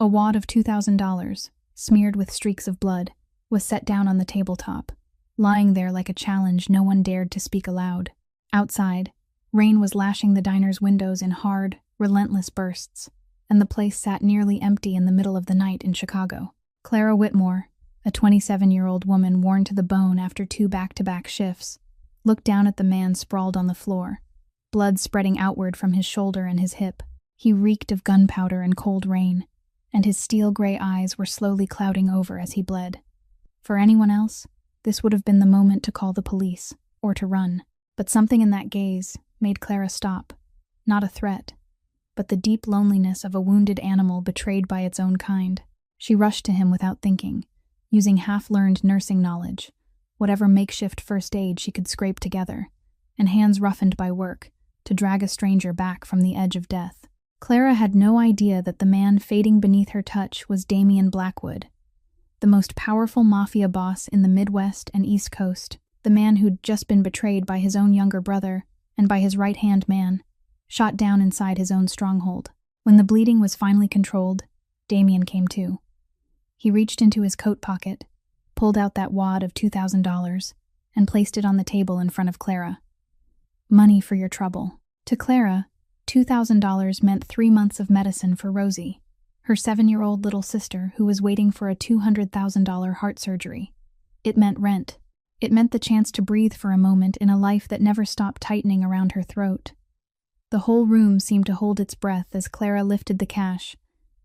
A wad of $2,000, smeared with streaks of blood, was set down on the tabletop, lying there like a challenge no one dared to speak aloud. Outside, rain was lashing the diner's windows in hard, relentless bursts, and the place sat nearly empty in the middle of the night in Chicago. Clara Whitmore, a 27-year-old woman worn to the bone after 2 back-to-back shifts, looked down at the man sprawled on the floor, blood spreading outward from his shoulder and his hip. He reeked of gunpowder and cold rain, and his steel-gray eyes were slowly clouding over as he bled. For anyone else, this would have been the moment to call the police, or to run. But something in that gaze made Clara stop. Not a threat, but the deep loneliness of a wounded animal betrayed by its own kind. She rushed to him without thinking, using half-learned nursing knowledge, whatever makeshift first aid she could scrape together, and hands roughened by work, to drag a stranger back from the edge of death. Clara had no idea that the man fading beneath her touch was Damian Blackwood, the most powerful mafia boss in the Midwest and East Coast, the man who'd just been betrayed by his own younger brother and by his right-hand man, shot down inside his own stronghold. When the bleeding was finally controlled, Damian came to. He reached into his coat pocket, pulled out that wad of $2,000, and placed it on the table in front of Clara. Money for your trouble. To Clara, $2,000 meant 3 months of medicine for Rosie, her 7-year-old little sister who was waiting for a $200,000 heart surgery. It meant rent. It meant the chance to breathe for a moment in a life that never stopped tightening around her throat. The whole room seemed to hold its breath as Clara lifted the cash,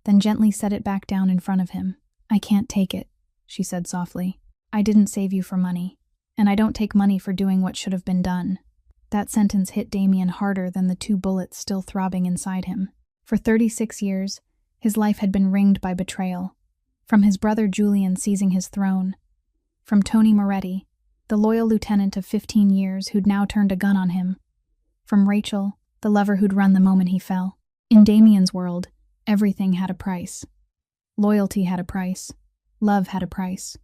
then gently set it back down in front of him. "I can't take it," she said softly. "I didn't save you for money, and I don't take money for doing what should have been done." That sentence hit Damian harder than the 2 bullets still throbbing inside him. For 36 years, his life had been ringed by betrayal. From his brother Julian seizing his throne. From Tony Moretti, the loyal lieutenant of 15 years who'd now turned a gun on him. From Rachel, the lover who'd run the moment he fell. In Damian's world, everything had a price. Loyalty had a price. Love had a price.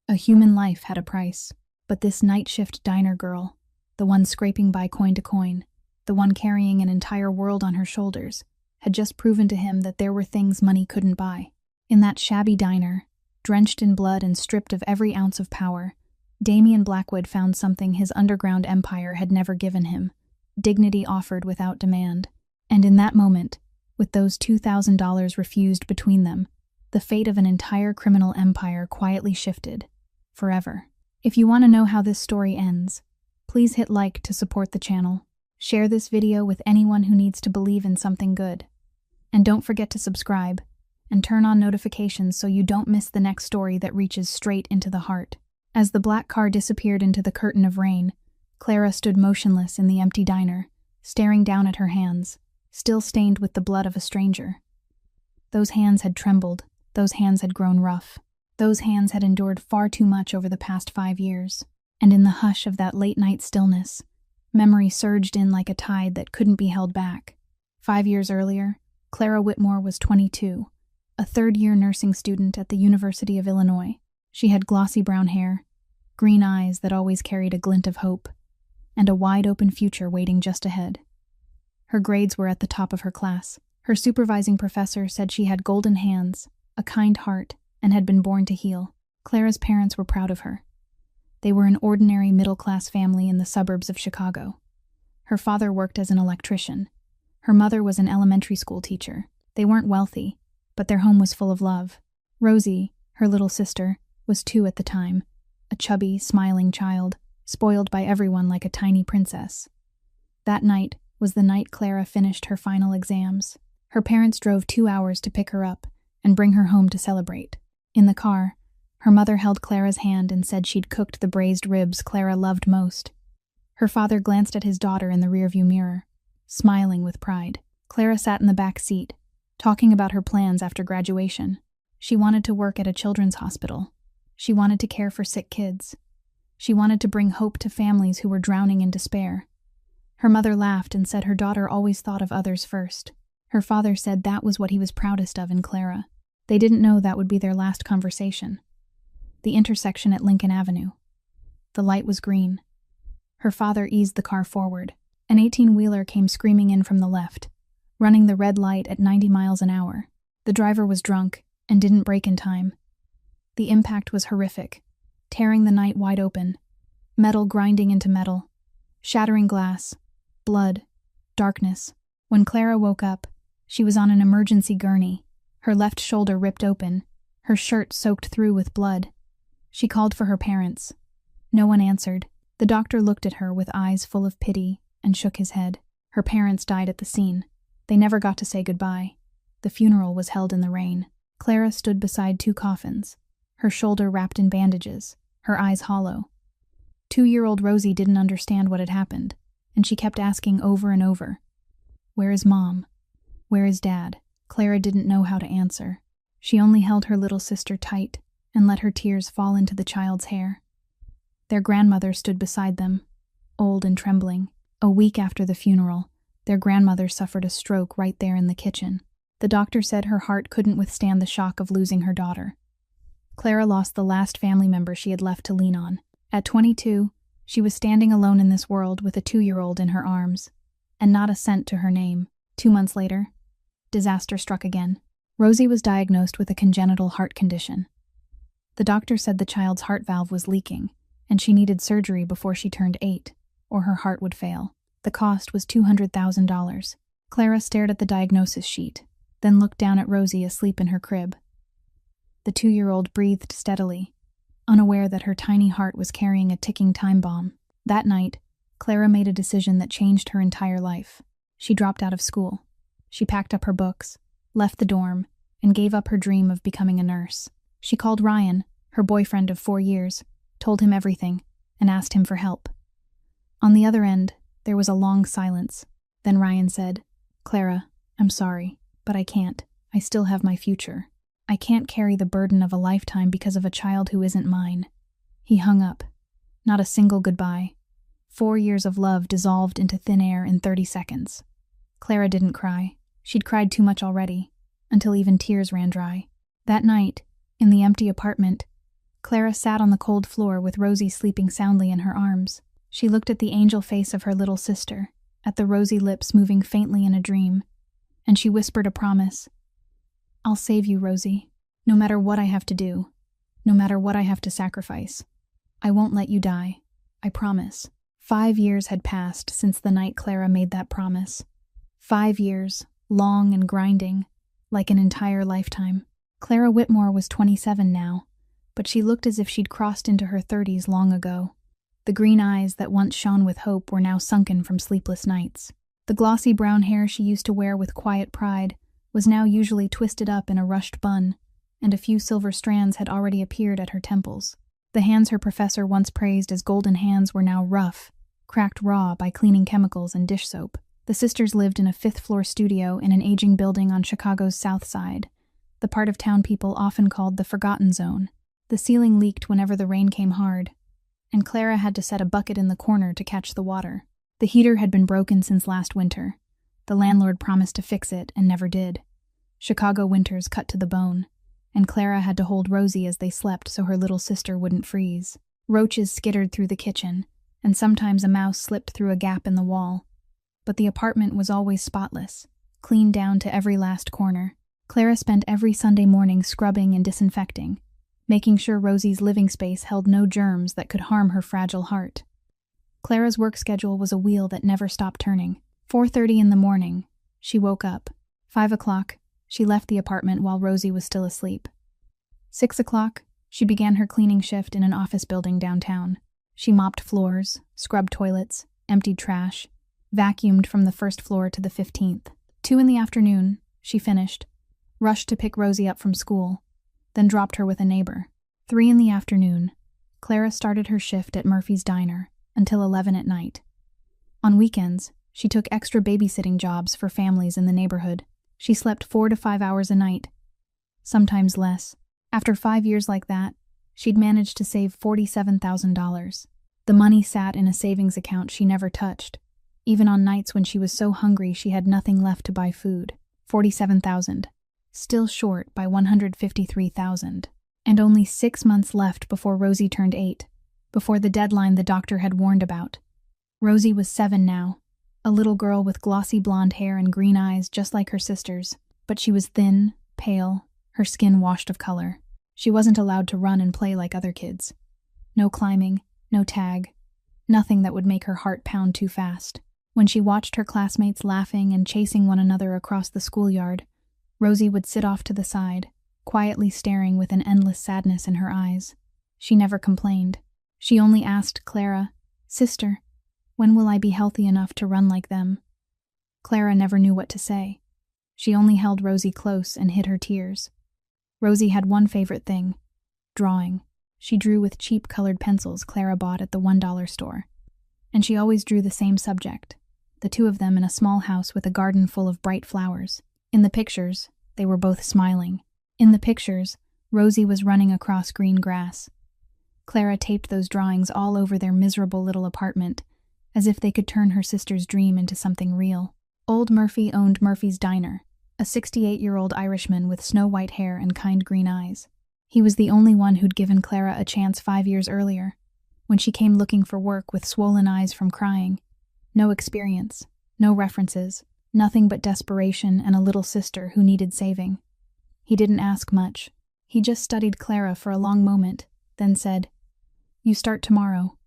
A human life had a price. But this night shift diner girl, the one scraping by coin to coin, the one carrying an entire world on her shoulders, had just proven to him that there were things money couldn't buy. In that shabby diner, drenched in blood and stripped of every ounce of power, Damian Blackwood found something his underground empire had never given him: dignity offered without demand. And in that moment, with those $2,000 refused between them, the fate of an entire criminal empire quietly shifted, forever. If you want to know how this story ends, please hit like to support the channel. Share this video with anyone who needs to believe in something good. And don't forget to subscribe and turn on notifications so you don't miss the next story that reaches straight into the heart. As the black car disappeared into the curtain of rain, Clara stood motionless in the empty diner, staring down at her hands, still stained with the blood of a stranger. Those hands had trembled, those hands had grown rough. Those hands had endured far too much over the past 5 years. And in the hush of that late-night stillness, memory surged in like a tide that couldn't be held back. 5 years earlier, Clara Whitmore was 22, a third-year nursing student at the University of Illinois. She had glossy brown hair, green eyes that always carried a glint of hope, and a wide-open future waiting just ahead. Her grades were at the top of her class. Her supervising professor said she had golden hands, a kind heart, and had been born to heal. Clara's parents were proud of her. They were an ordinary middle-class family in the suburbs of Chicago. Her father worked as an electrician. Her mother was an elementary school teacher. They weren't wealthy, but their home was full of love. Rosie, her little sister, was 2 at the time, a chubby, smiling child, spoiled by everyone like a tiny princess. That night was the night Clara finished her final exams. Her parents drove 2 hours to pick her up and bring her home to celebrate. In the car, her mother held Clara's hand and said she'd cooked the braised ribs Clara loved most. Her father glanced at his daughter in the rearview mirror, smiling with pride. Clara sat in the back seat, talking about her plans after graduation. She wanted to work at a children's hospital. She wanted to care for sick kids. She wanted to bring hope to families who were drowning in despair. Her mother laughed and said her daughter always thought of others first. Her father said that was what he was proudest of in Clara. They didn't know that would be their last conversation. The intersection at Lincoln Avenue. The light was green. Her father eased the car forward. An 18-wheeler came screaming in from the left, running the red light at 90 miles an hour. The driver was drunk and didn't brake in time. The impact was horrific, tearing the night wide open, metal grinding into metal, shattering glass, blood, darkness. When Clara woke up, she was on an emergency gurney, her left shoulder ripped open, her shirt soaked through with blood. She called for her parents. No one answered. The doctor looked at her with eyes full of pity and shook his head. Her parents died at the scene. They never got to say goodbye. The funeral was held in the rain. Clara stood beside two coffins, her shoulder wrapped in bandages, her eyes hollow. 2-year-old Rosie didn't understand what had happened, and she kept asking over and over, "Where is Mom? Where is Dad?" Clara didn't know how to answer. She only held her little sister tight and let her tears fall into the child's hair. Their grandmother stood beside them, old and trembling. A week after the funeral, their grandmother suffered a stroke right there in the kitchen. The doctor said her heart couldn't withstand the shock of losing her daughter. Clara lost the last family member she had left to lean on. At 22, she was standing alone in this world with a 2-year-old in her arms, and not a cent to her name. 2 months later, disaster struck again. Rosie was diagnosed with a congenital heart condition. The doctor said the child's heart valve was leaking, and she needed surgery before she turned 8, or her heart would fail. The cost was $200,000. Clara stared at the diagnosis sheet, then looked down at Rosie asleep in her crib. The 2-year-old breathed steadily, unaware that her tiny heart was carrying a ticking time bomb. That night, Clara made a decision that changed her entire life. She dropped out of school. She packed up her books, left the dorm, and gave up her dream of becoming a nurse. She called Ryan, her boyfriend of 4 years, told him everything, and asked him for help. On the other end, there was a long silence. Then Ryan said, "Clara, I'm sorry, but I can't. I still have my future. I can't carry the burden of a lifetime because of a child who isn't mine." He hung up. Not a single goodbye. 4 years of love dissolved into thin air in 30 seconds. Clara didn't cry. She'd cried too much already, until even tears ran dry. That night, in the empty apartment, Clara sat on the cold floor with Rosie sleeping soundly in her arms. She looked at the angel face of her little sister, at the rosy lips moving faintly in a dream, and she whispered a promise. "I'll save you, Rosie. No matter what I have to do, no matter what I have to sacrifice. I won't let you die. I promise." 5 years had passed since the night Clara made that promise. 5 years, long and grinding, like an entire lifetime. Clara Whitmore was 27 now, but she looked as if she'd crossed into her 30s long ago. The green eyes that once shone with hope were now sunken from sleepless nights. The glossy brown hair she used to wear with quiet pride was now usually twisted up in a rushed bun, and a few silver strands had already appeared at her temples. The hands her professor once praised as golden hands were now rough, cracked raw by cleaning chemicals and dish soap. The sisters lived in a 5th-floor studio in an aging building on Chicago's South Side, the part of town people often called the Forgotten Zone. The ceiling leaked whenever the rain came hard, and Clara had to set a bucket in the corner to catch the water. The heater had been broken since last winter. The landlord promised to fix it and never did. Chicago winters cut to the bone, and Clara had to hold Rosie as they slept so her little sister wouldn't freeze. Roaches skittered through the kitchen, and sometimes a mouse slipped through a gap in the wall. But the apartment was always spotless, clean down to every last corner. Clara spent every Sunday morning scrubbing and disinfecting, making sure Rosie's living space held no germs that could harm her fragile heart. Clara's work schedule was a wheel that never stopped turning. 4:30 in the morning, she woke up. 5 o'clock, she left the apartment while Rosie was still asleep. 6 o'clock, she began her cleaning shift in an office building downtown. She mopped floors, scrubbed toilets, emptied trash, vacuumed from the 1st floor to the 15th. 2 in the afternoon, she finished, rushed to pick Rosie up from school, then dropped her with a neighbor. 3 in the afternoon, Clara started her shift at Murphy's Diner until 11 at night. On weekends, she took extra babysitting jobs for families in the neighborhood. She slept 4 to 5 hours a night, sometimes less. After 5 years like that, she'd managed to save $47,000. The money sat in a savings account she never touched, even on nights when she was so hungry she had nothing left to buy food. $47,000, still short by $153,000. And only 6 months left before Rosie turned 8, before the deadline the doctor had warned about. Rosie was 7 now, a little girl with glossy blonde hair and green eyes just like her sisters, but she was thin, pale, her skin washed of color. She wasn't allowed to run and play like other kids. No climbing, no tag, nothing that would make her heart pound too fast. When she watched her classmates laughing and chasing one another across the schoolyard, Rosie would sit off to the side, quietly staring with an endless sadness in her eyes. She never complained. She only asked Clara, "Sister, when will I be healthy enough to run like them?" Clara never knew what to say. She only held Rosie close and hid her tears. Rosie had one favorite thing: drawing. She drew with cheap colored pencils Clara bought at the $1 store. And she always drew the same subject, the two of them in a small house with a garden full of bright flowers. In the pictures, they were both smiling. In the pictures, Rosie was running across green grass. Clara taped those drawings all over their miserable little apartment, as if they could turn her sister's dream into something real. Old Murphy owned Murphy's Diner, a 68-year-old Irishman with snow-white hair and kind green eyes. He was the only one who'd given Clara a chance 5 years earlier, when she came looking for work with swollen eyes from crying. No experience, no references, nothing but desperation and a little sister who needed saving. He didn't ask much. He just studied Clara for a long moment, then said, "You start tomorrow."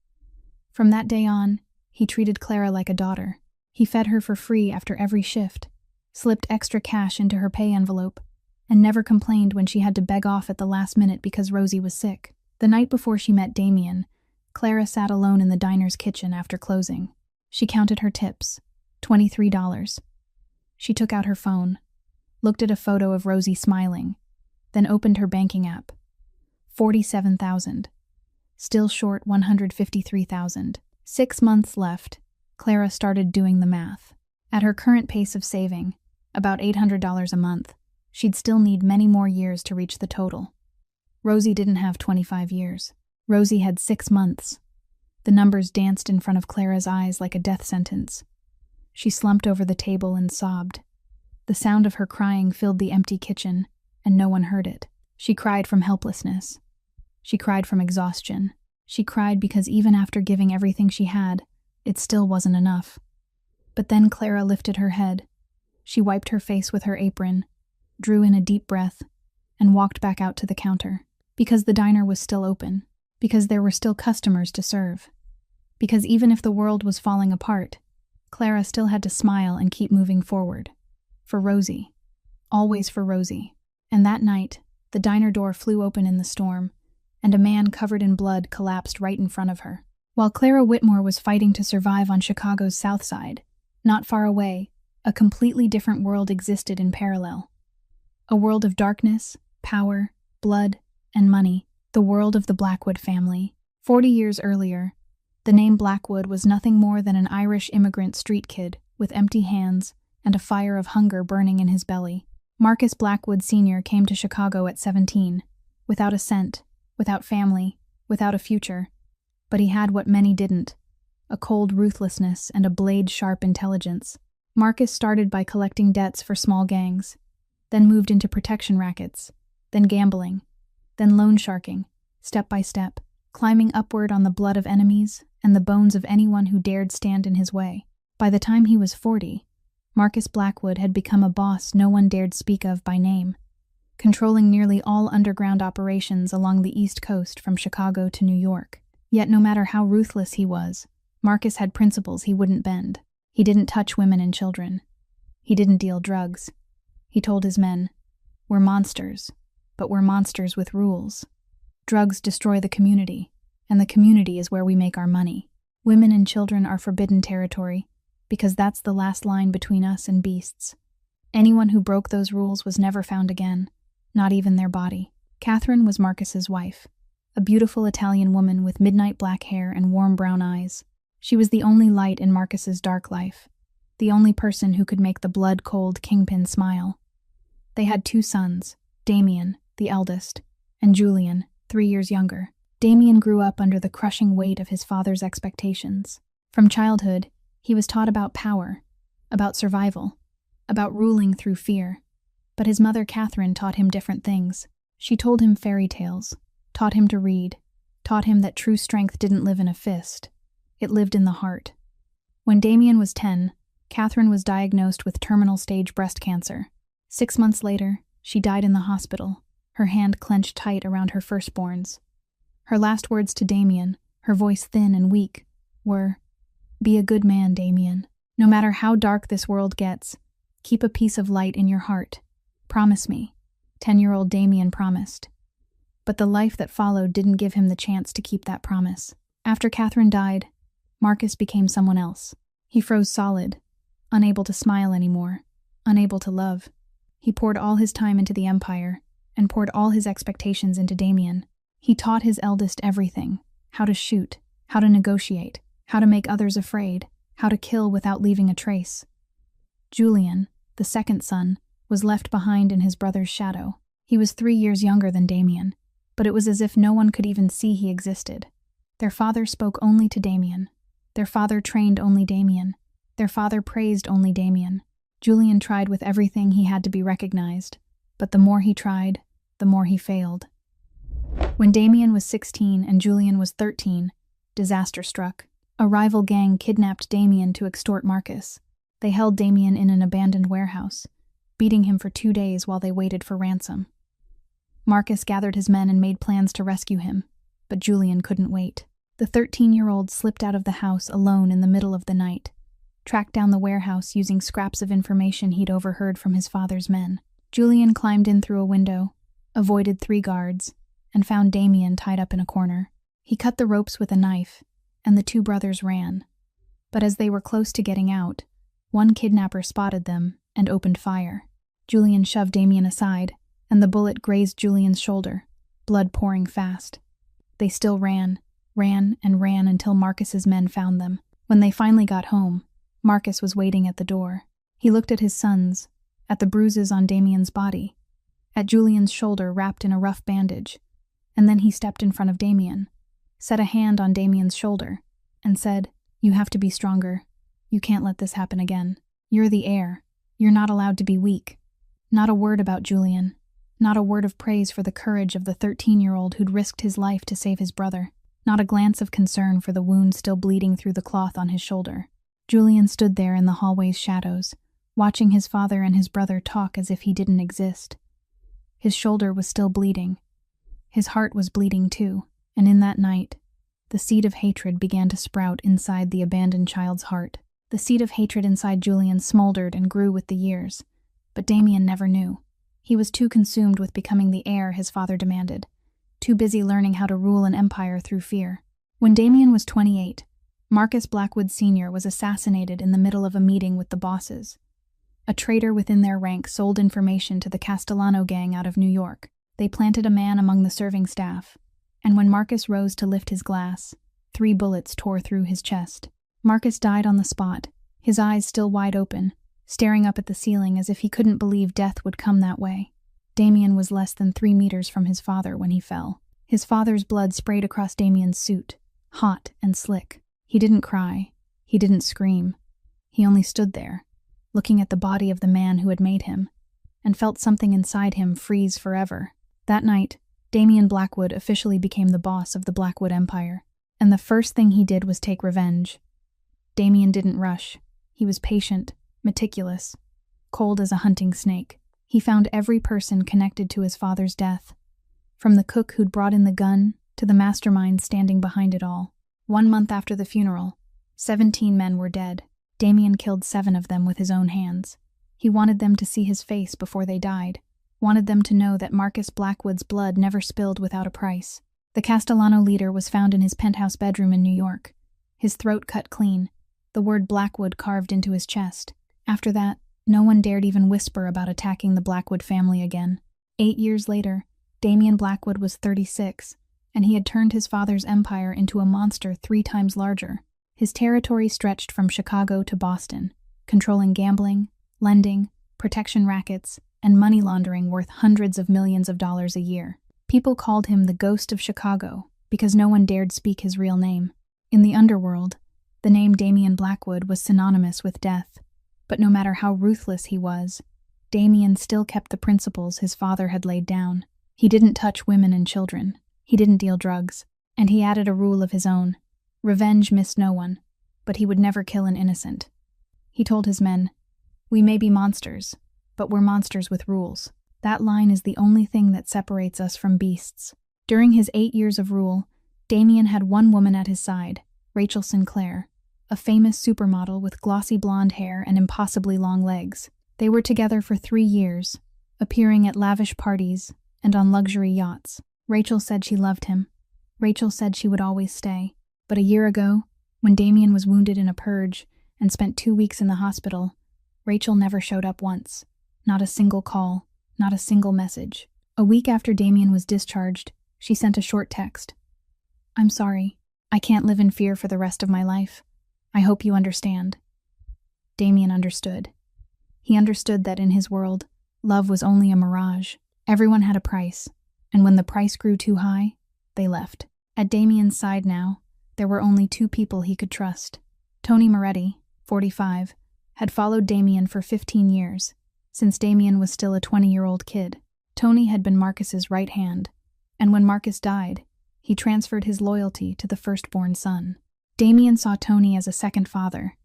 From that day on, he treated Clara like a daughter. He fed her for free after every shift, slipped extra cash into her pay envelope, and never complained when she had to beg off at the last minute because Rosie was sick. The night before she met Damien, Clara sat alone in the diner's kitchen after closing. She counted her tips, $23. She took out her phone, looked at a photo of Rosie smiling, then opened her banking app. 47,000. Still short 153,000. 6 months left. Clara started doing the math. At her current pace of saving, about $800 a month, she'd still need many more years to reach the total. Rosie didn't have 25 years. Rosie had 6 months. The numbers danced in front of Clara's eyes like a death sentence. She slumped over the table and sobbed. The sound of her crying filled the empty kitchen, and no one heard it. She cried from helplessness. She cried from exhaustion. She cried because even after giving everything she had, it still wasn't enough. But then Clara lifted her head. She wiped her face with her apron, drew in a deep breath, and walked back out to the counter. Because the diner was still open. Because there were still customers to serve. Because even if the world was falling apart, Clara still had to smile and keep moving forward. For Rosie. Always for Rosie. And that night, the diner door flew open in the storm, and a man covered in blood collapsed right in front of her. While Clara Whitmore was fighting to survive on Chicago's South Side, not far away, a completely different world existed in parallel. A world of darkness, power, blood, and money. The world of the Blackwood family. 40 years earlier, the name Blackwood was nothing more than an Irish immigrant street kid with empty hands and a fire of hunger burning in his belly. Marcus Blackwood Sr. came to Chicago at 17, without a cent, without family, without a future. But he had what many didn't, a cold ruthlessness and a blade-sharp intelligence. Marcus started by collecting debts for small gangs, then moved into protection rackets, then gambling, then loan sharking, step by step, climbing upward on the blood of enemies and the bones of anyone who dared stand in his way. By the time he was 40, Marcus Blackwood had become a boss no one dared speak of by name, controlling nearly all underground operations along the East Coast from Chicago to New York. Yet no matter how ruthless he was, Marcus had principles he wouldn't bend. He didn't touch women and children. He didn't deal drugs. He told his men, "We're monsters, but we're monsters with rules. Drugs destroy the community, and the community is where we make our money. Women and children are forbidden territory, because that's the last line between us and beasts. Anyone who broke those rules was never found again, not even their body." Catherine was Marcus's wife, a beautiful Italian woman with midnight black hair and warm brown eyes. She was the only light in Marcus's dark life, the only person who could make the blood-cold kingpin smile. They had 2 sons, Damien, the eldest, and Julian, 3 years younger. Damien grew up under the crushing weight of his father's expectations. From childhood, he was taught about power, about survival, about ruling through fear. But his mother Catherine taught him different things. She told him fairy tales, taught him to read, taught him that true strength didn't live in a fist. It lived in the heart. When Damien was 10, Catherine was diagnosed with terminal stage breast cancer. 6 months later, She died in the hospital, her hand clenched tight around her firstborn's. Her last words to Damien, her voice thin and weak, were, "Be a good man, Damien. No matter how dark this world gets, keep a piece of light in your heart. Promise me." 10-year-old Damien promised. But the life that followed didn't give him the chance to keep that promise. After Catherine died, Marcus became someone else. He froze solid, unable to smile anymore, unable to love. He poured all his time into the empire, and poured all his expectations into Damien. He taught his eldest everything: how to shoot, how to negotiate, how to make others afraid, how to kill without leaving a trace. Julian, the second son, was left behind in his brother's shadow. He was 3 years younger than Damien, but it was as if no one could even see he existed. Their father spoke only to Damien. Their father trained only Damien. Their father praised only Damien. Julian tried with everything he had to be recognized, but the more he tried, the more he failed. When Damien was 16 and Julian was 13, disaster struck. A rival gang kidnapped Damien to extort Marcus. They held Damien in an abandoned warehouse, beating him for 2 days while they waited for ransom. Marcus gathered his men and made plans to rescue him, but Julian couldn't wait. The 13-year-old slipped out of the house alone in the middle of the night, tracked down the warehouse using scraps of information he'd overheard from his father's men. Julian climbed in through a window, avoided 3 guards, and found Damien tied up in a corner. He cut the ropes with a knife, and the 2 brothers ran. But as they were close to getting out, one kidnapper spotted them and opened fire. Julian shoved Damien aside, and the bullet grazed Julian's shoulder, blood pouring fast. They still ran until Marcus's men found them. When they finally got home, Marcus was waiting at the door. He looked at his sons, at the bruises on Damien's body, at Julian's shoulder wrapped in a rough bandage, and then he stepped in front of Damien, set a hand on Damien's shoulder, and said, "You have to be stronger. You can't let this happen again. You're the heir. You're not allowed to be weak." Not a word about Julian. Not a word of praise for the courage of the 13-year-old who'd risked his life to save his brother. Not a glance of concern for the wound still bleeding through the cloth on his shoulder. Julian stood there in the hallway's shadows, watching his father and his brother talk as if he didn't exist. His shoulder was still bleeding. His heart was bleeding too, and in that night, the seed of hatred began to sprout inside the abandoned child's heart. The seed of hatred inside Julian smoldered and grew with the years, but Damien never knew. He was too consumed with becoming the heir his father demanded, too busy learning how to rule an empire through fear. When Damien was 28, Marcus Blackwood Sr. was assassinated in the middle of a meeting with the bosses. A traitor within their rank sold information to the Castellano gang out of New York. They planted a man among the serving staff, and when Marcus rose to lift his glass, 3 bullets tore through his chest. Marcus died on the spot, his eyes still wide open, staring up at the ceiling as if he couldn't believe death would come that way. Damien was less than 3 meters from his father when he fell. His father's blood sprayed across Damien's suit, hot and slick. He didn't cry. He didn't scream. He only stood there, looking at the body of the man who had made him, and felt something inside him freeze forever. That night, Damien Blackwood officially became the boss of the Blackwood Empire, and the first thing he did was take revenge. Damien didn't rush. He was patient, meticulous, cold as a hunting snake. He found every person connected to his father's death, from the cook who'd brought in the gun to the mastermind standing behind it all. 1 month after the funeral, 17 men were dead. Damien killed 7 of them with his own hands. He wanted them to see his face before they died, wanted them to know that Marcus Blackwood's blood never spilled without a price. The Castellano leader was found in his penthouse bedroom in New York, his throat cut clean, the word Blackwood carved into his chest. After that, no one dared even whisper about attacking the Blackwood family again. 8 years later, Damien Blackwood was 36, and he had turned his father's empire into a monster 3 times larger. His territory stretched from Chicago to Boston, controlling gambling, lending, protection rackets, and money laundering worth hundreds of millions of dollars a year. People called him the Ghost of Chicago because no one dared speak his real name. In the underworld, the name Damien Blackwood was synonymous with death. But no matter how ruthless he was, Damien still kept the principles his father had laid down. He didn't touch women and children. He didn't deal drugs. And he added a rule of his own. Revenge missed no one, but he would never kill an innocent. He told his men, "We may be monsters, but we're monsters with rules." That line is the only thing that separates us from beasts. During his 8 years of rule, Damien had one woman at his side, Rachel Sinclair, a famous supermodel with glossy blonde hair and impossibly long legs. They were together for 3 years, appearing at lavish parties and on luxury yachts. Rachel said she loved him. Rachel said she would always stay. But a year ago, when Damien was wounded in a purge and spent 2 weeks in the hospital, Rachel never showed up once. Not a single call, not a single message. A week after Damien was discharged, she sent a short text. "I'm sorry. I can't live in fear for the rest of my life. I hope you understand." Damien understood. He understood that in his world, love was only a mirage. Everyone had a price, and when the price grew too high, they left. At Damien's side now, there were only 2 people he could trust. Tony Moretti, 45, had followed Damien for 15 years, since Damien was still a 20-year-old kid. Tony had been Marcus's right hand, and when Marcus died, he transferred his loyalty to the firstborn son. Damien saw Tony as a second father,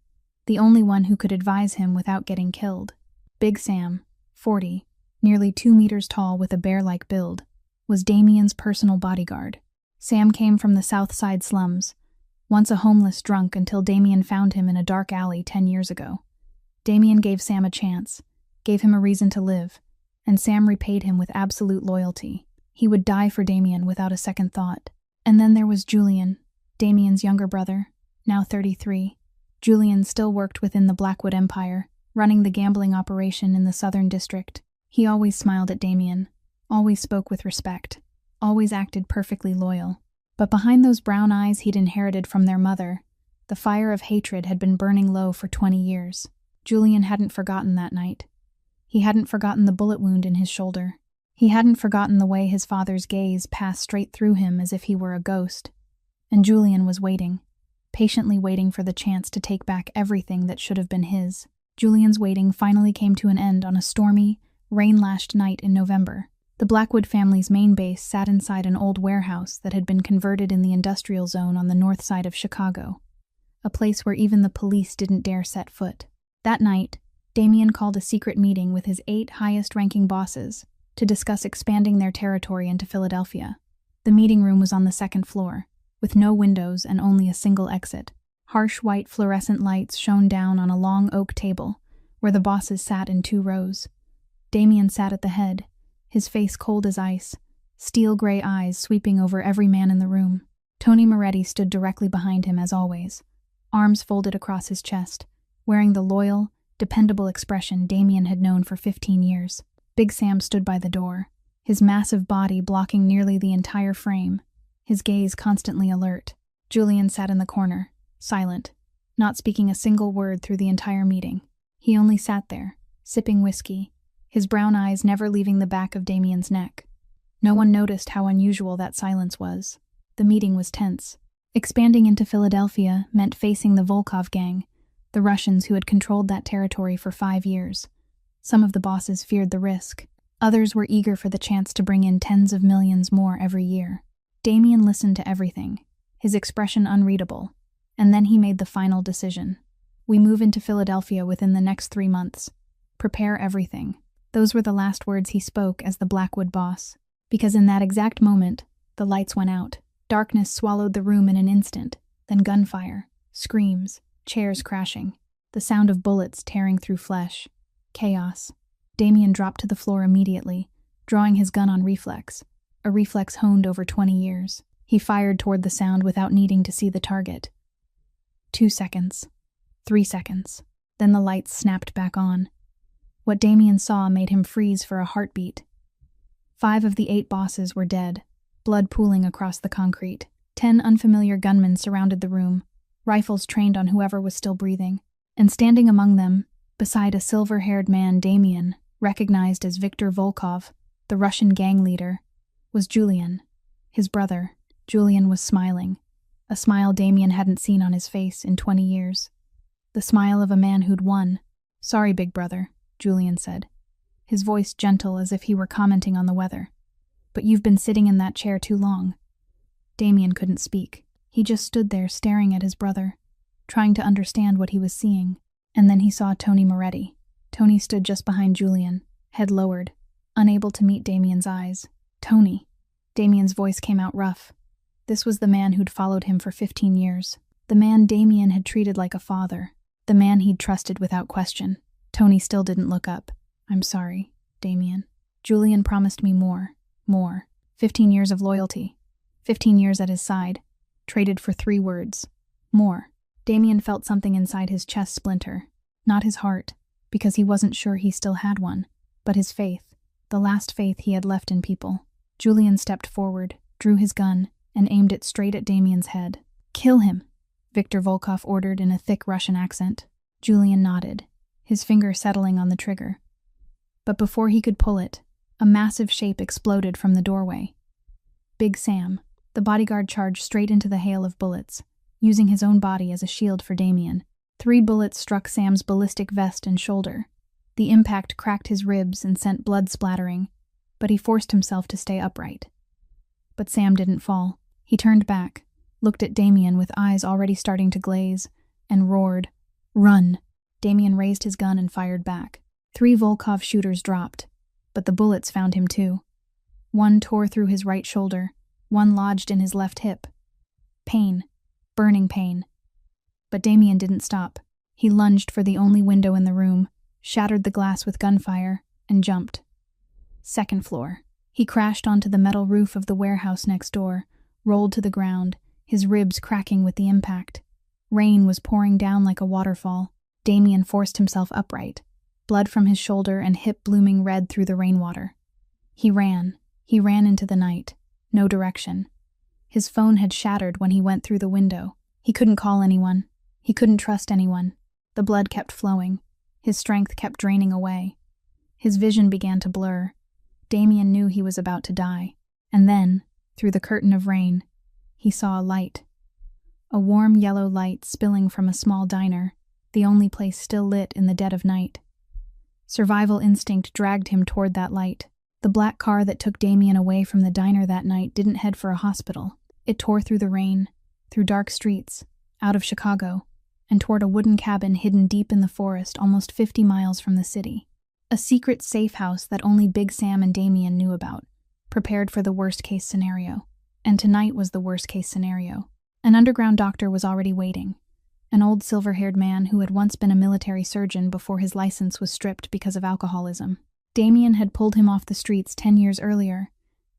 the only one who could advise him without getting killed. Big Sam, 40, nearly 2 meters tall with a bear-like build, was Damien's personal bodyguard. Sam came from the South Side slums, once a homeless drunk until Damien found him in a dark alley 10 years ago. Damien gave Sam a chance, gave him a reason to live, and Sam repaid him with absolute loyalty. He would die for Damien without a second thought. And then there was Julian, Damien's younger brother, now 33. Julian still worked within the Blackwood Empire, running the gambling operation in the Southern District. He always smiled at Damien, always spoke with respect, always acted perfectly loyal. But behind those brown eyes he'd inherited from their mother, the fire of hatred had been burning low for 20 years. Julian hadn't forgotten that night. He hadn't forgotten the bullet wound in his shoulder. He hadn't forgotten the way his father's gaze passed straight through him as if he were a ghost. And Julian was waiting, patiently waiting for the chance to take back everything that should have been his. Julian's waiting finally came to an end on a stormy, rain-lashed night in November. The Blackwood family's main base sat inside an old warehouse that had been converted in the industrial zone on the north side of Chicago, a place where even the police didn't dare set foot. That night, Damien called a secret meeting with his 8 highest-ranking bosses to discuss expanding their territory into Philadelphia. The meeting room was on the 2nd floor, with no windows and only a single exit. Harsh white fluorescent lights shone down on a long oak table, where the bosses sat in 2 rows. Damien sat at the head, his face cold as ice, steel-gray eyes sweeping over every man in the room. Tony Moretti stood directly behind him as always, arms folded across his chest, wearing the loyal, dependable expression Damien had known for 15 years. Big Sam stood by the door, his massive body blocking nearly the entire frame, his gaze constantly alert. Julian sat in the corner, silent, not speaking a single word through the entire meeting. He only sat there, sipping whiskey, his brown eyes never leaving the back of Damien's neck. No one noticed how unusual that silence was. The meeting was tense. Expanding into Philadelphia meant facing the Volkov gang, the Russians who had controlled that territory for 5 years. Some of the bosses feared the risk. Others were eager for the chance to bring in tens of millions more every year. Damien listened to everything, his expression unreadable, and then he made the final decision. "We move into Philadelphia within the next 3 months. Prepare everything." Those were the last words he spoke as the Blackwood boss, because in that exact moment, the lights went out. Darkness swallowed the room in an instant, then gunfire, screams, chairs crashing, the sound of bullets tearing through flesh. Chaos. Damien dropped to the floor immediately, drawing his gun on reflex, a reflex honed over 20 years. He fired toward the sound without needing to see the target. 2 seconds. 3 seconds. Then the lights snapped back on. What Damien saw made him freeze for a heartbeat. 5 of the 8 bosses were dead, blood pooling across the concrete. 10 unfamiliar gunmen surrounded the room, rifles trained on whoever was still breathing. And standing among them, beside a silver-haired man Damien, recognized as Viktor Volkov, the Russian gang leader, was Julian, his brother. Julian was smiling, a smile Damien hadn't seen on his face in 20 years. The smile of a man who'd won. "Sorry, big brother," Julian said, his voice gentle as if he were commenting on the weather. "But you've been sitting in that chair too long." Damien couldn't speak. He just stood there staring at his brother, trying to understand what he was seeing. And then he saw Tony Moretti. Tony stood just behind Julian, head lowered, unable to meet Damien's eyes. "Tony." Damien's voice came out rough. This was the man who'd followed him for 15 years. The man Damien had treated like a father. The man he'd trusted without question. Tony still didn't look up. "I'm sorry, Damien. Julian promised me more. 15 years of loyalty. 15 years at his side. Traded for 3 words. More." Damien felt something inside his chest splinter. Not his heart, because he wasn't sure he still had one, but his faith, the last faith he had left in people. Julian stepped forward, drew his gun, and aimed it straight at Damien's head. "Kill him," Viktor Volkov ordered in a thick Russian accent. Julian nodded, his finger settling on the trigger. But before he could pull it, a massive shape exploded from the doorway. Big Sam. The bodyguard charged straight into the hail of bullets, using his own body as a shield for Damien. 3 bullets struck Sam's ballistic vest and shoulder. The impact cracked his ribs and sent blood splattering, but he forced himself to stay upright. But Sam didn't fall. He turned back, looked at Damien with eyes already starting to glaze, and roared, "Run!" Damien raised his gun and fired back. 3 Volkov shooters dropped, but the bullets found him too. One tore through his right shoulder, one lodged in his left hip. Pain. Burning pain. But Damien didn't stop. He lunged for the only window in the room, shattered the glass with gunfire, and jumped. 2nd floor. He crashed onto the metal roof of the warehouse next door, rolled to the ground, his ribs cracking with the impact. Rain was pouring down like a waterfall. Damien forced himself upright, blood from his shoulder and hip blooming red through the rainwater. He ran into the night. No direction. His phone had shattered when he went through the window. He couldn't call anyone. He couldn't trust anyone. The blood kept flowing. His strength kept draining away. His vision began to blur. Damien knew he was about to die. And then, through the curtain of rain, he saw a light. A warm yellow light spilling from a small diner, the only place still lit in the dead of night. Survival instinct dragged him toward that light. The black car that took Damien away from the diner that night didn't head for a hospital. It tore through the rain, through dark streets, out of Chicago, and toward a wooden cabin hidden deep in the forest almost 50 miles from the city. A secret safe house that only Big Sam and Damien knew about, prepared for the worst-case scenario. And tonight was the worst-case scenario. An underground doctor was already waiting. An old silver-haired man who had once been a military surgeon before his license was stripped because of alcoholism. Damien had pulled him off the streets 10 years earlier,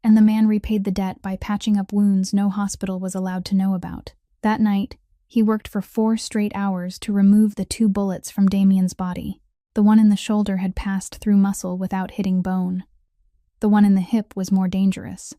and the man repaid the debt by patching up wounds no hospital was allowed to know about. That night, he worked for 4 straight hours to remove the 2 bullets from Damien's body. The one in the shoulder had passed through muscle without hitting bone. The one in the hip was more dangerous,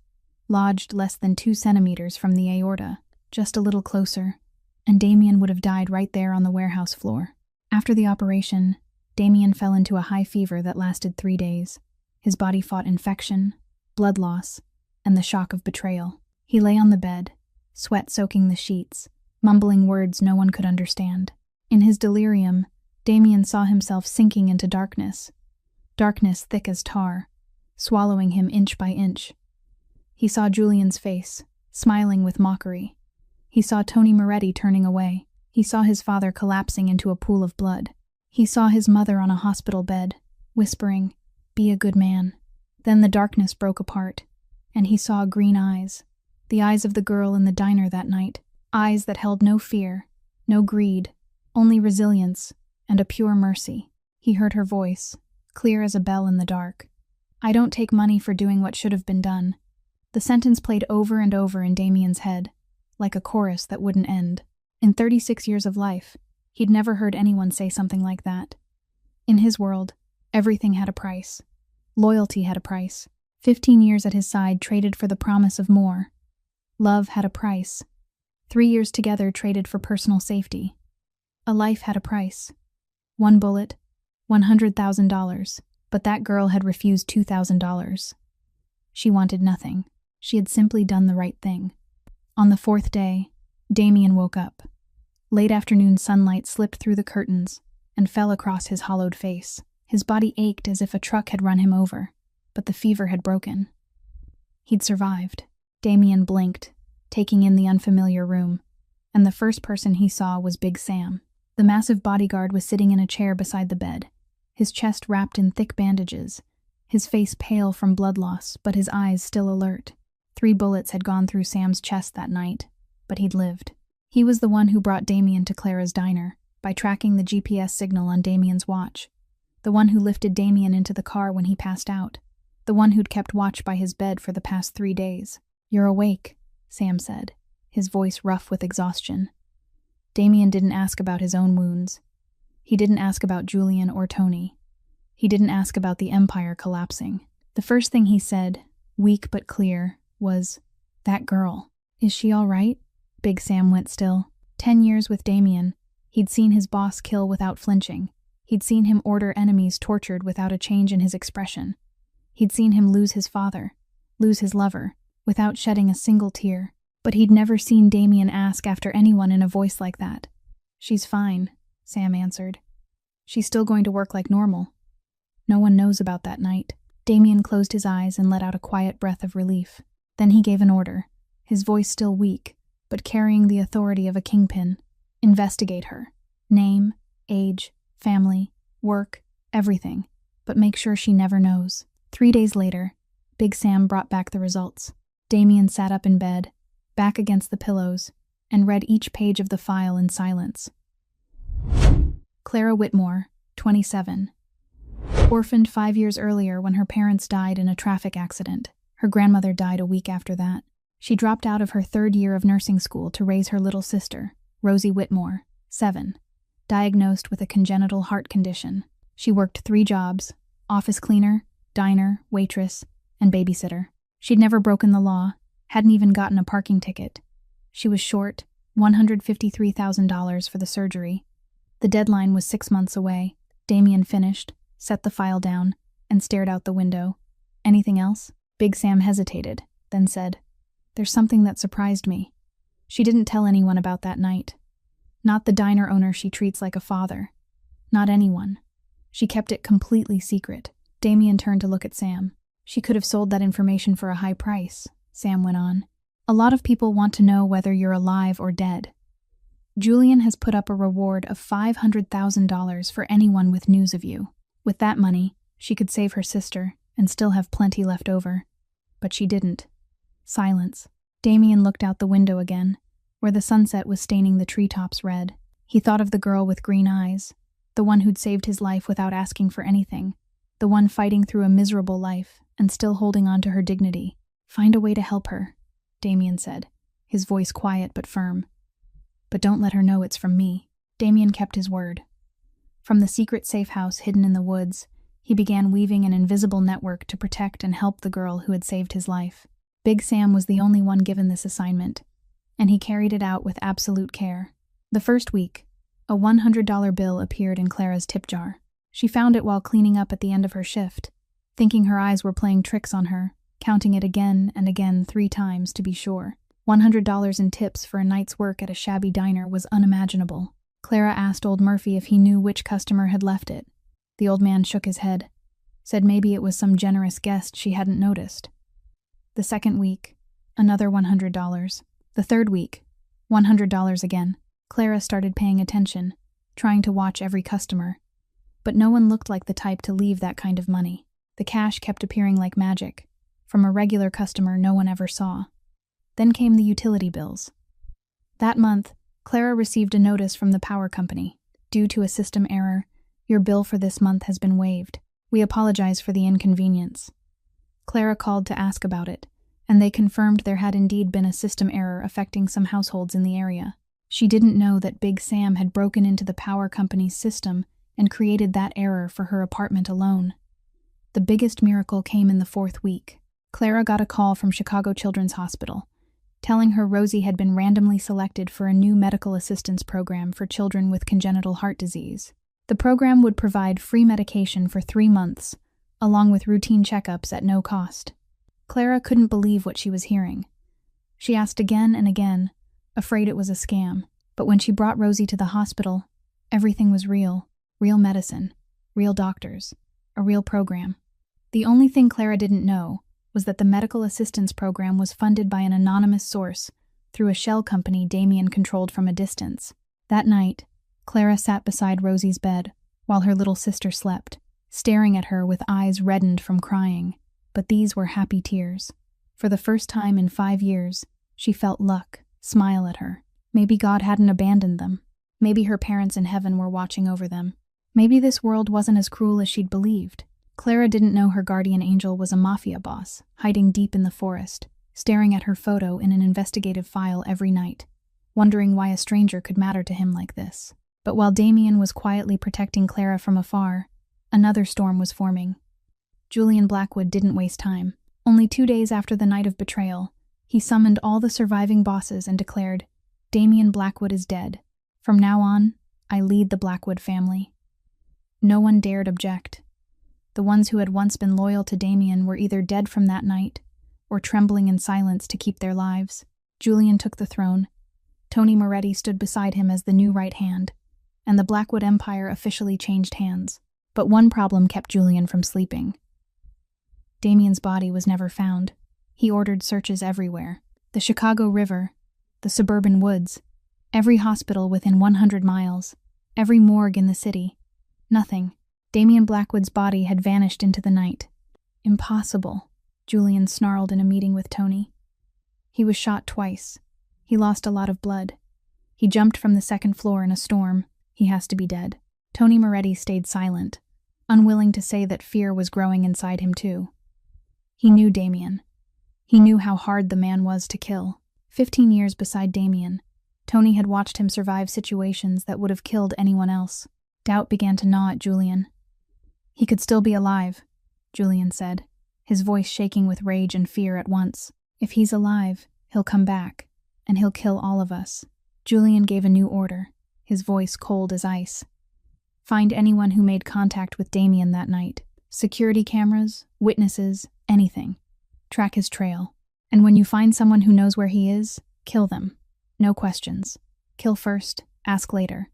lodged less than 2 centimeters from the aorta, just a little closer, and Damien would have died right there on the warehouse floor. After the operation, Damien fell into a high fever that lasted 3 days. His body fought infection, blood loss, and the shock of betrayal. He lay on the bed, sweat soaking the sheets, mumbling words no one could understand. In his delirium, Damien saw himself sinking into darkness thick as tar, swallowing him inch by inch. He saw Julian's face, smiling with mockery. He saw Tony Moretti turning away. He saw his father collapsing into a pool of blood. He saw his mother on a hospital bed, whispering, "Be a good man." Then the darkness broke apart, and he saw green eyes, the eyes of the girl in the diner that night, eyes that held no fear, no greed, only resilience and a pure mercy. He heard her voice, clear as a bell in the dark. "I don't take money for doing what should have been done." The sentence played over and over in Damien's head, like a chorus that wouldn't end. In 36 years of life, he'd never heard anyone say something like that. In his world, everything had a price. Loyalty had a price. 15 years at his side traded for the promise of more. Love had a price. 3 years together traded for personal safety. A life had a price. 1 bullet, $100,000, but that girl had refused $2,000. She wanted nothing. She had simply done the right thing. On the 4th day, Damien woke up. Late afternoon sunlight slipped through the curtains and fell across his hollowed face. His body ached as if a truck had run him over, but the fever had broken. He'd survived. Damien blinked, taking in the unfamiliar room, and the first person he saw was Big Sam. The massive bodyguard was sitting in a chair beside the bed, his chest wrapped in thick bandages, his face pale from blood loss, but his eyes still alert. 3 bullets had gone through Sam's chest that night, but he'd lived. He was the one who brought Damien to Clara's diner, by tracking the GPS signal on Damien's watch. The one who lifted Damien into the car when he passed out. The one who'd kept watch by his bed for the past 3 days. "You're awake," Sam said, his voice rough with exhaustion. Damien didn't ask about his own wounds. He didn't ask about Julian or Tony. He didn't ask about the empire collapsing. The first thing he said, weak but clear, was, "That girl. Is she all right?" Big Sam went still. 10 years with Damien. He'd seen his boss kill without flinching. He'd seen him order enemies tortured without a change in his expression. He'd seen him lose his father, lose his lover, without shedding a single tear. But he'd never seen Damien ask after anyone in a voice like that. "She's fine," Sam answered. "She's still going to work like normal." No one knows about that night. Damien closed his eyes and let out a quiet breath of relief. Then he gave an order, his voice still weak, but carrying the authority of a kingpin. "Investigate her. Name, age, family, work, everything. But make sure she never knows." 3 days later, Big Sam brought back the results. Damien sat up in bed, back against the pillows, and read each page of the file in silence. Clara Whitmore, 27. Orphaned 5 years earlier when her parents died in a traffic accident. Her grandmother died a week after that. She dropped out of her 3rd year of nursing school to raise her little sister, Rosie Whitmore, 7, diagnosed with a congenital heart condition. She worked 3 jobs: office cleaner, diner, waitress, and babysitter. She'd never broken the law, hadn't even gotten a parking ticket. She was short $153,000 for the surgery. The deadline was 6 months away. Damien finished, set the file down, and stared out the window. "Anything else?" Big Sam hesitated, then said, "There's something that surprised me. She didn't tell anyone about that night. Not the diner owner she treats like a father. Not anyone. She kept it completely secret." Damien turned to look at Sam. "She could have sold that information for a high price," Sam went on. "A lot of people want to know whether you're alive or dead. Julian has put up a reward of $500,000 for anyone with news of you. With that money, she could save her sister and still have plenty left over. But she didn't." Silence. Damien looked out the window again, where the sunset was staining the treetops red. He thought of the girl with green eyes, the one who'd saved his life without asking for anything, the one fighting through a miserable life and still holding on to her dignity. "Find a way to help her," Damien said, his voice quiet but firm. "But don't let her know it's from me." Damien kept his word. From the secret safe house hidden in the woods, he began weaving an invisible network to protect and help the girl who had saved his life. Big Sam was the only one given this assignment, and he carried it out with absolute care. The first week, a $100 bill appeared in Clara's tip jar. She found it while cleaning up at the end of her shift, thinking her eyes were playing tricks on her, counting it again and again 3 times to be sure. $100 in tips for a night's work at a shabby diner was unimaginable. Clara asked old Murphy if he knew which customer had left it. The old man shook his head, said maybe it was some generous guest she hadn't noticed. The second week, another $100. The third week, $100 again. Clara started paying attention, trying to watch every customer. But no one looked like the type to leave that kind of money. The cash kept appearing like magic, from a regular customer no one ever saw. Then came the utility bills. That month, Clara received a notice from the power company. "Due to a system error, your bill for this month has been waived. We apologize for the inconvenience." Clara called to ask about it, and they confirmed there had indeed been a system error affecting some households in the area. She didn't know that Big Sam had broken into the power company's system and created that error for her apartment alone. The biggest miracle came in the 4th week. Clara got a call from Chicago Children's Hospital, telling her Rosie had been randomly selected for a new medical assistance program for children with congenital heart disease. The program would provide free medication for 3 months, along with routine checkups at no cost. Clara couldn't believe what she was hearing. She asked again and again, afraid it was a scam. But when she brought Rosie to the hospital, everything was real. Real medicine, real doctors, a real program. The only thing Clara didn't know was that the medical assistance program was funded by an anonymous source through a shell company Damien controlled from a distance. That night, Clara sat beside Rosie's bed while her little sister slept, staring at her with eyes reddened from crying. But these were happy tears. For the first time in 5 years, she felt luck smile at her. Maybe God hadn't abandoned them. Maybe her parents in heaven were watching over them. Maybe this world wasn't as cruel as she'd believed. Clara didn't know her guardian angel was a mafia boss, hiding deep in the forest, staring at her photo in an investigative file every night, wondering why a stranger could matter to him like this. But while Damien was quietly protecting Clara from afar, another storm was forming. Julian Blackwood didn't waste time. Only 2 days after the night of betrayal, he summoned all the surviving bosses and declared, "Damien Blackwood is dead. From now on, I lead the Blackwood family." No one dared object. The ones who had once been loyal to Damien were either dead from that night or trembling in silence to keep their lives. Julian took the throne. Tony Moretti stood beside him as the new right hand, and the Blackwood Empire officially changed hands. But one problem kept Julian from sleeping. Damien's body was never found. He ordered searches everywhere. The Chicago River, the suburban woods, every hospital within 100 miles, every morgue in the city. Nothing. Damien Blackwood's body had vanished into the night. Impossible, Julian snarled in a meeting with Tony. He was shot twice. He lost a lot of blood. He jumped from the 2nd floor in a storm. He has to be dead. Tony Moretti stayed silent, unwilling to say that fear was growing inside him too. He knew Damien. He knew how hard the man was to kill. 15 years beside Damien, Tony had watched him survive situations that would have killed anyone else. Doubt began to gnaw at Julian. "He could still be alive," Julian said, his voice shaking with rage and fear at once. "If he's alive, he'll come back, and he'll kill all of us." Julian gave a new order, his voice cold as ice. "Find anyone who made contact with Damien that night. Security cameras, witnesses, anything. Track his trail. And when you find someone who knows where he is, kill them. No questions. Kill first, ask later."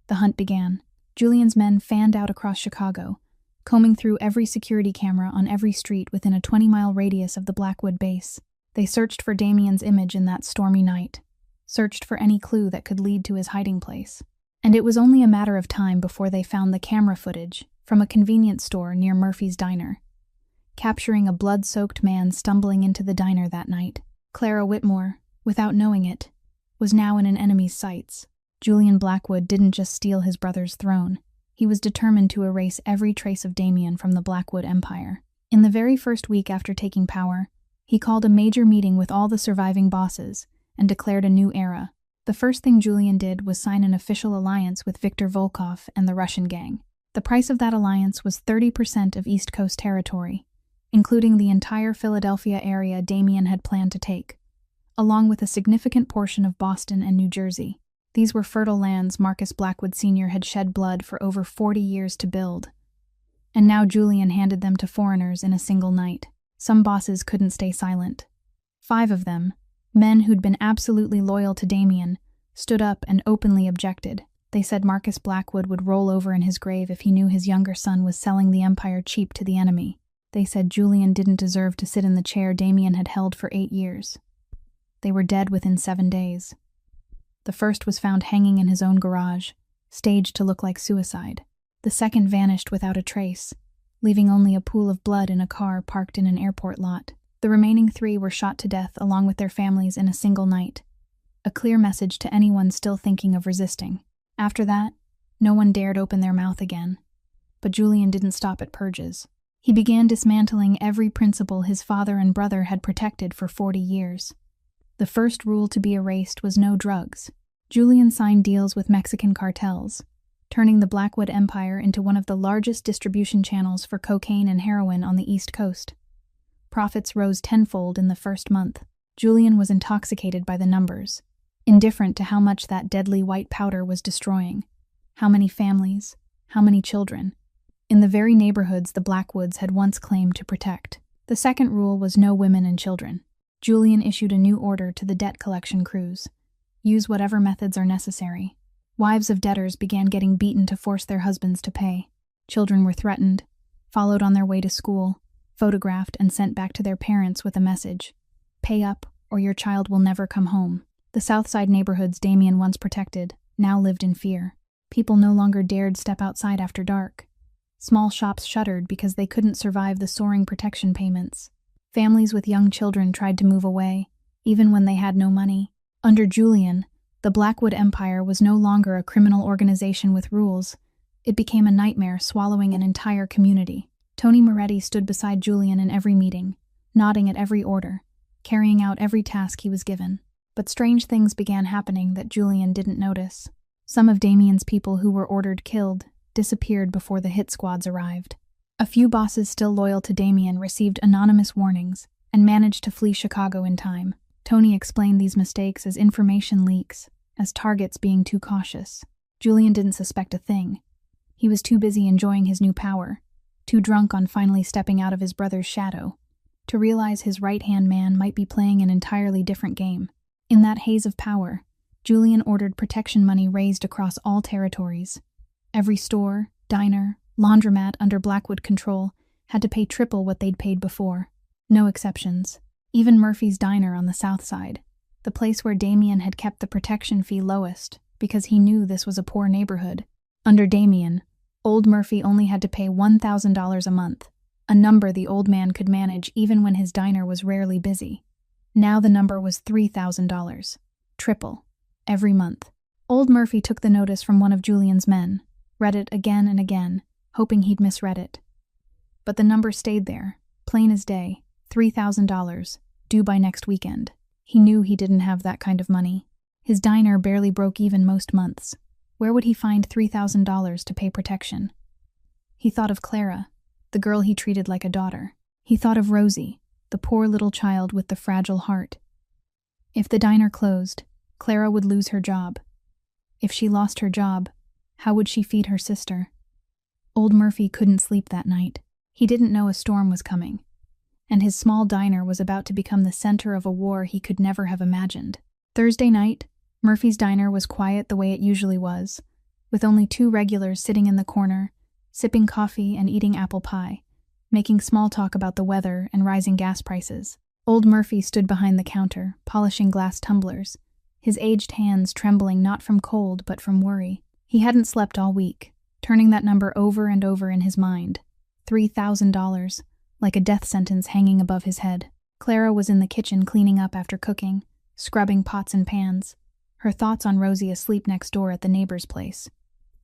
The hunt began. Julian's men fanned out across Chicago, combing through every security camera on every street within a 20-mile radius of the Blackwood base. They searched for Damien's image in that stormy night, searched for any clue that could lead to his hiding place. And it was only a matter of time before they found the camera footage from a convenience store near Murphy's Diner, capturing a blood-soaked man stumbling into the diner that night. Clara Whitmore, without knowing it, was now in an enemy's sights. Julian Blackwood didn't just steal his brother's throne. He was determined to erase every trace of Damien from the Blackwood Empire. In the very first week after taking power, he called a major meeting with all the surviving bosses and declared a new era. The first thing Julian did was sign an official alliance with Viktor Volkov and the Russian gang. The price of that alliance was 30% of East Coast territory, including the entire Philadelphia area Damien had planned to take, along with a significant portion of Boston and New Jersey. These were fertile lands Marcus Blackwood Sr. had shed blood for over 40 years to build. And now Julian handed them to foreigners in a single night. Some bosses couldn't stay silent. 5 of them, men who'd been absolutely loyal to Damien, stood up and openly objected. They said Marcus Blackwood would roll over in his grave if he knew his younger son was selling the empire cheap to the enemy. They said Julian didn't deserve to sit in the chair Damien had held for 8 years. They were dead within 7 days. The first was found hanging in his own garage, staged to look like suicide. The second vanished without a trace, leaving only a pool of blood in a car parked in an airport lot. The remaining 3 were shot to death along with their families in a single night. A clear message to anyone still thinking of resisting. After that, no one dared open their mouth again. But Julian didn't stop at purges. He began dismantling every principle his father and brother had protected for 40 years. The first rule to be erased was no drugs. Julian signed deals with Mexican cartels, turning the Blackwood Empire into one of the largest distribution channels for cocaine and heroin on the East Coast. Profits rose tenfold in the first month. Julian was intoxicated by the numbers, indifferent to how much that deadly white powder was destroying. How many families, how many children, in the very neighborhoods the Blackwoods had once claimed to protect. The second rule was no women and children. Julian issued a new order to the debt collection crews. Use whatever methods are necessary. Wives of debtors began getting beaten to force their husbands to pay. Children were threatened, followed on their way to school, photographed and sent back to their parents with a message: "Pay up, or your child will never come home." The Southside neighborhoods Damien once protected now lived in fear. People no longer dared step outside after dark. Small shops shuttered because they couldn't survive the soaring protection payments. Families with young children tried to move away, even when they had no money. Under Julian, the Blackwood Empire was no longer a criminal organization with rules. It became a nightmare swallowing an entire community. Tony Moretti stood beside Julian in every meeting, nodding at every order, carrying out every task he was given. But strange things began happening that Julian didn't notice. Some of Damien's people who were ordered killed disappeared before the hit squads arrived. A few bosses still loyal to Damien received anonymous warnings and managed to flee Chicago in time. Tony explained these mistakes as information leaks, as targets being too cautious. Julian didn't suspect a thing. He was too busy enjoying his new power, too drunk on finally stepping out of his brother's shadow, to realize his right-hand man might be playing an entirely different game. In that haze of power, Julian ordered protection money raised across all territories. Every store, diner, laundromat under Blackwood control had to pay triple what they'd paid before. No exceptions. Even Murphy's Diner on the south side, the place where Damien had kept the protection fee lowest because he knew this was a poor neighborhood. Under Damien, old Murphy only had to pay $1,000 a month, a number the old man could manage even when his diner was rarely busy. Now the number was $3,000, triple, every month. Old Murphy took the notice from one of Julian's men, read it again and again, hoping he'd misread it. But the number stayed there, plain as day, $3,000, due by next weekend. He knew he didn't have that kind of money. His diner barely broke even most months. Where would he find $3,000 to pay protection? He thought of Clara, the girl he treated like a daughter. He thought of Rosie, the poor little child with the fragile heart. If the diner closed, Clara would lose her job. If she lost her job, how would she feed her sister? Old Murphy couldn't sleep that night. He didn't know a storm was coming, and his small diner was about to become the center of a war he could never have imagined. Thursday night, Murphy's Diner was quiet the way it usually was, with only 2 regulars sitting in the corner, sipping coffee and eating apple pie, making small talk about the weather and rising gas prices. Old Murphy stood behind the counter, polishing glass tumblers, his aged hands trembling not from cold but from worry. He hadn't slept all week, turning that number over and over in his mind. $3,000, like a death sentence hanging above his head. Clara was in the kitchen cleaning up after cooking, scrubbing pots and pans, her thoughts on Rosie asleep next door at the neighbor's place.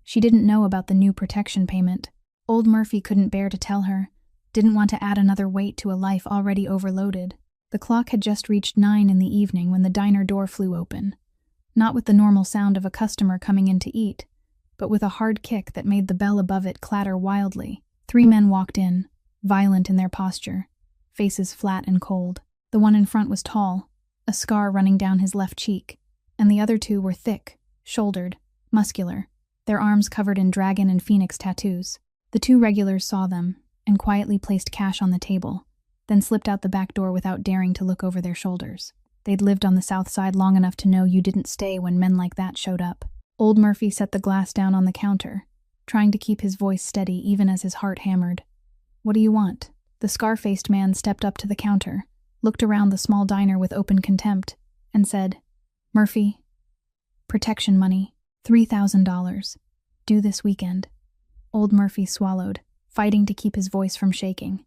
She didn't know about the new protection payment. Old Murphy couldn't bear to tell her, didn't want to add another weight to a life already overloaded. The clock had just reached 9 in the evening when the diner door flew open, not with the normal sound of a customer coming in to eat, but with a hard kick that made the bell above it clatter wildly. 3 men walked in, violent in their posture, faces flat and cold. The one in front was tall, a scar running down his left cheek, and the other 2 were thick, shouldered, muscular, their arms covered in dragon and phoenix tattoos. The 2 regulars saw them and quietly placed cash on the table, then slipped out the back door without daring to look over their shoulders. They'd lived on the south side long enough to know you didn't stay when men like that showed up. Old Murphy set the glass down on the counter, trying to keep his voice steady even as his heart hammered. "What do you want?" The scar-faced man stepped up to the counter, looked around the small diner with open contempt, and said, "Murphy, protection money, $3,000, due this weekend." Old Murphy swallowed, fighting to keep his voice from shaking.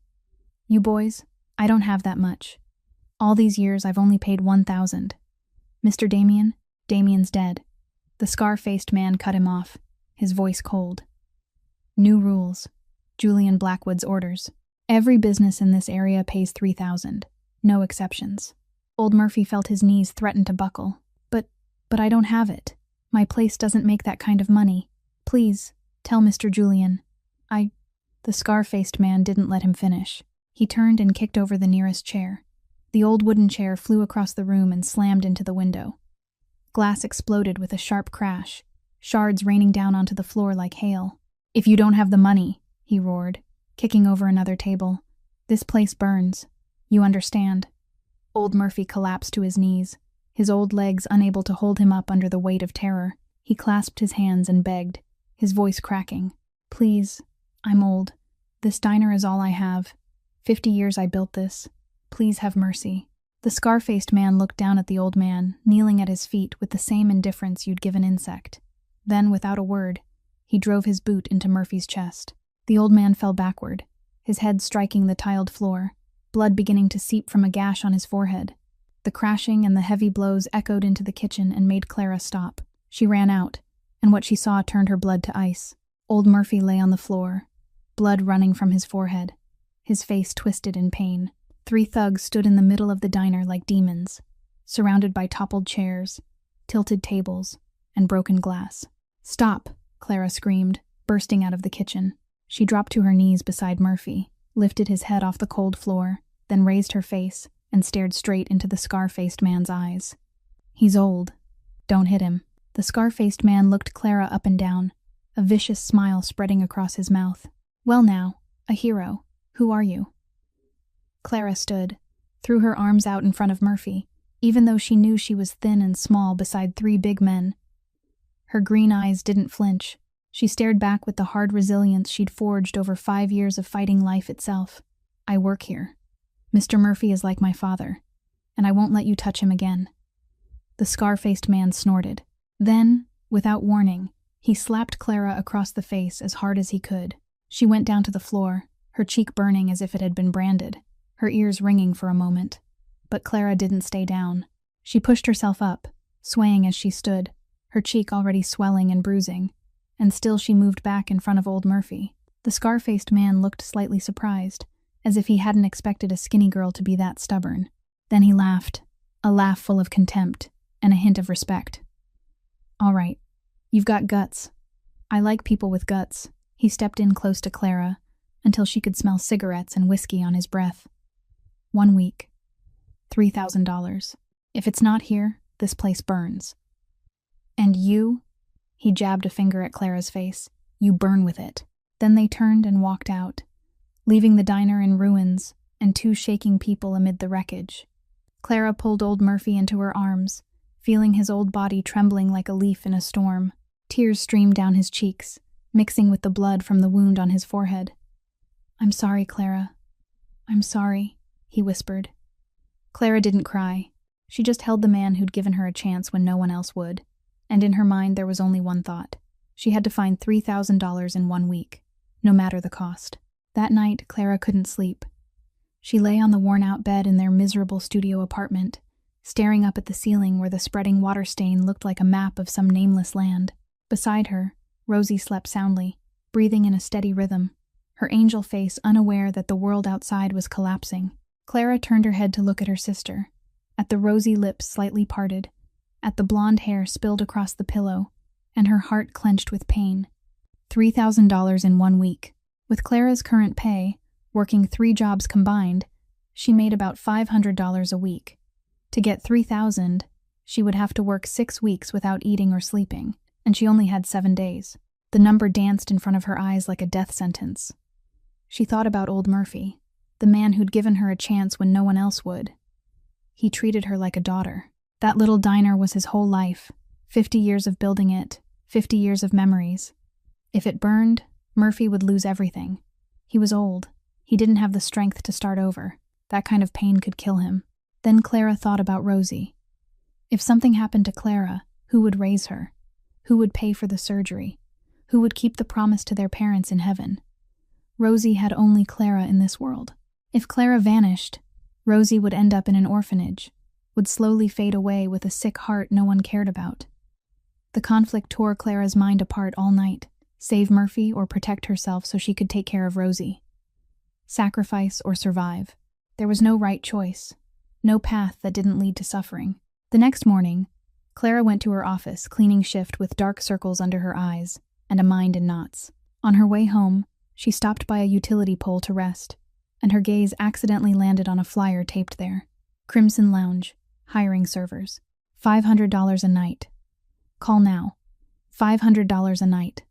"You boys, I don't have that much. All these years I've only paid $1,000. Mr. Damien, Damien's dead." The scar-faced man cut him off, his voice cold. "New rules. Julian Blackwood's orders. Every business in this area pays $3,000. No exceptions." Old Murphy felt his knees threaten to buckle. But I don't have it. My place doesn't make that kind of money. Please, tell Mr. Julian. The scar-faced man didn't let him finish. He turned and kicked over the nearest chair. The old wooden chair flew across the room and slammed into the window. Glass exploded with a sharp crash, shards raining down onto the floor like hail. "If you don't have the money," he roared, kicking over another table, "this place burns. You understand?" Old Murphy collapsed to his knees, his old legs unable to hold him up under the weight of terror. He clasped his hands and begged, his voice cracking. "Please, I'm old. This diner is all I have. 50 years I built this. Please have mercy." The scar-faced man looked down at the old man, kneeling at his feet with the same indifference you'd give an insect. Then, without a word, he drove his boot into Murphy's chest. The old man fell backward, his head striking the tiled floor, blood beginning to seep from a gash on his forehead. The crashing and the heavy blows echoed into the kitchen and made Clara stop. She ran out, and what she saw turned her blood to ice. Old Murphy lay on the floor, blood running from his forehead, his face twisted in pain. 3 thugs stood in the middle of the diner like demons, surrounded by toppled chairs, tilted tables, and broken glass. "Stop!" Clara screamed, bursting out of the kitchen. She dropped to her knees beside Murphy, lifted his head off the cold floor, then raised her face and stared straight into the scar-faced man's eyes. "He's old. Don't hit him." The scar-faced man looked Clara up and down, a vicious smile spreading across his mouth. "Well now, a hero. Who are you?" Clara stood, threw her arms out in front of Murphy, even though she knew she was thin and small beside 3 big men. Her green eyes didn't flinch. She stared back with the hard resilience she'd forged over 5 years of fighting life itself. "I work here. Mr. Murphy is like my father, and I won't let you touch him again." The scar-faced man snorted. Then, without warning, he slapped Clara across the face as hard as he could. She went down to the floor, her cheek burning as if it had been branded, her ears ringing for a moment. But Clara didn't stay down. She pushed herself up, swaying as she stood, her cheek already swelling and bruising, and still she moved back in front of old Murphy. The scar-faced man looked slightly surprised, as if he hadn't expected a skinny girl to be that stubborn. Then he laughed, a laugh full of contempt and a hint of respect. "All right, you've got guts. I like people with guts." He stepped in close to Clara until she could smell cigarettes and whiskey on his breath. 1 week. $3,000. If it's not here, this place burns. "And you?" He jabbed a finger at Clara's face. "You burn with it." Then they turned and walked out, leaving the diner in ruins and 2 shaking people amid the wreckage. Clara pulled old Murphy into her arms, feeling his old body trembling like a leaf in a storm. Tears streamed down his cheeks, mixing with the blood from the wound on his forehead. "I'm sorry, Clara. I'm sorry," he whispered. Clara didn't cry. She just held the man who'd given her a chance when no one else would. And in her mind there was only one thought. She had to find $3,000 in 1 week, no matter the cost. That night, Clara couldn't sleep. She lay on the worn-out bed in their miserable studio apartment, staring up at the ceiling where the spreading water stain looked like a map of some nameless land. Beside her, Rosie slept soundly, breathing in a steady rhythm, her angel face unaware that the world outside was collapsing. Clara turned her head to look at her sister, at the rosy lips slightly parted, at the blonde hair spilled across the pillow, and her heart clenched with pain. $3,000 in 1 week. With Clara's current pay, working 3 jobs combined, she made about $500 a week. To get $3,000, she would have to work 6 weeks without eating or sleeping, and she only had 7 days. The number danced in front of her eyes like a death sentence. She thought about old Murphy, the man who'd given her a chance when no one else would. He treated her like a daughter. That little diner was his whole life, 50 years of building it, 50 years of memories. If it burned, Murphy would lose everything. He was old. He didn't have the strength to start over. That kind of pain could kill him. Then Clara thought about Rosie. If something happened to Clara, who would raise her? Who would pay for the surgery? Who would keep the promise to their parents in heaven? Rosie had only Clara in this world. If Clara vanished, Rosie would end up in an orphanage, would slowly fade away with a sick heart no one cared about. The conflict tore Clara's mind apart all night. Save Murphy or protect herself so she could take care of Rosie. Sacrifice or survive. There was no right choice, no path that didn't lead to suffering. The next morning, Clara went to her office, cleaning shift with dark circles under her eyes and a mind in knots. On her way home, she stopped by a utility pole to rest, and her gaze accidentally landed on a flyer taped there. Crimson Lounge, hiring servers. $500 a night. Call now. $500 a night.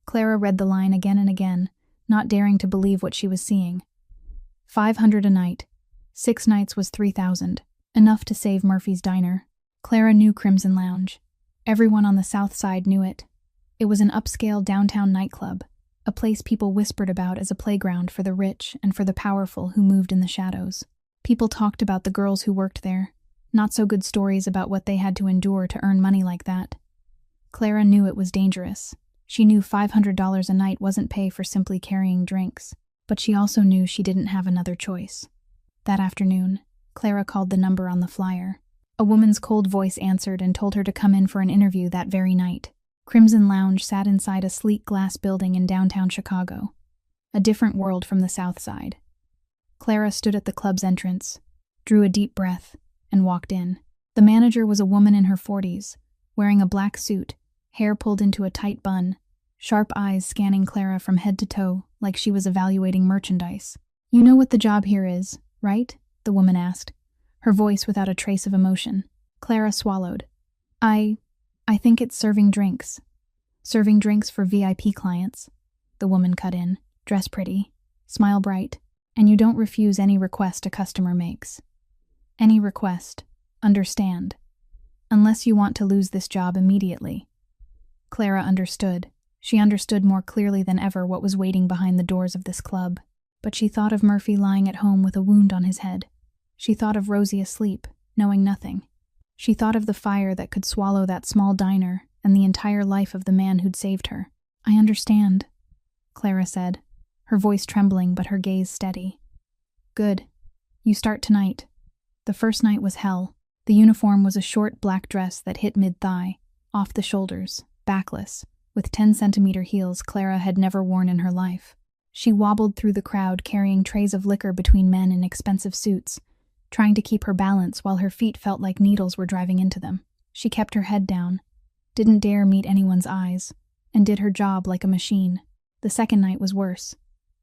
Clara read the line again and again, not daring to believe what she was seeing. 500 a night. 6 nights was 3,000. Enough to save Murphy's diner. Clara knew Crimson Lounge. Everyone on the south side knew it. It was an upscale downtown nightclub, a place people whispered about as a playground for the rich and for the powerful who moved in the shadows. People talked about the girls who worked there, not so good stories about what they had to endure to earn money like that. Clara knew it was dangerous. She knew $500 a night wasn't pay for simply carrying drinks, but she also knew she didn't have another choice. That afternoon, Clara called the number on the flyer. A woman's cold voice answered and told her to come in for an interview that very night. Crimson Lounge sat inside a sleek glass building in downtown Chicago, a different world from the South Side. Clara stood at the club's entrance, drew a deep breath, and walked in. The manager was a woman in her 40s, wearing a black suit, hair pulled into a tight bun, sharp eyes scanning Clara from head to toe like she was evaluating merchandise. "You know what the job here is, right?" the woman asked, her voice without a trace of emotion. Clara swallowed. I think it's serving drinks. Serving drinks for VIP clients," the woman cut in. "Dress pretty, smile bright, and you don't refuse any request a customer makes. Any request, understand. Unless you want to lose this job immediately." Clara understood. She understood more clearly than ever what was waiting behind the doors of this club. But she thought of Murphy lying at home with a wound on his head. She thought of Rosie asleep, knowing nothing. She thought of the fire that could swallow that small diner and the entire life of the man who'd saved her. "I understand," Clara said, her voice trembling but her gaze steady. "Good. You start tonight." The first night was hell. The uniform was a short black dress that hit mid-thigh, off the shoulders, backless, with 10-centimeter heels Clara had never worn in her life. She wobbled through the crowd carrying trays of liquor between men in expensive suits, trying to keep her balance while her feet felt like needles were driving into them. She kept her head down, didn't dare meet anyone's eyes, and did her job like a machine. The second night was worse.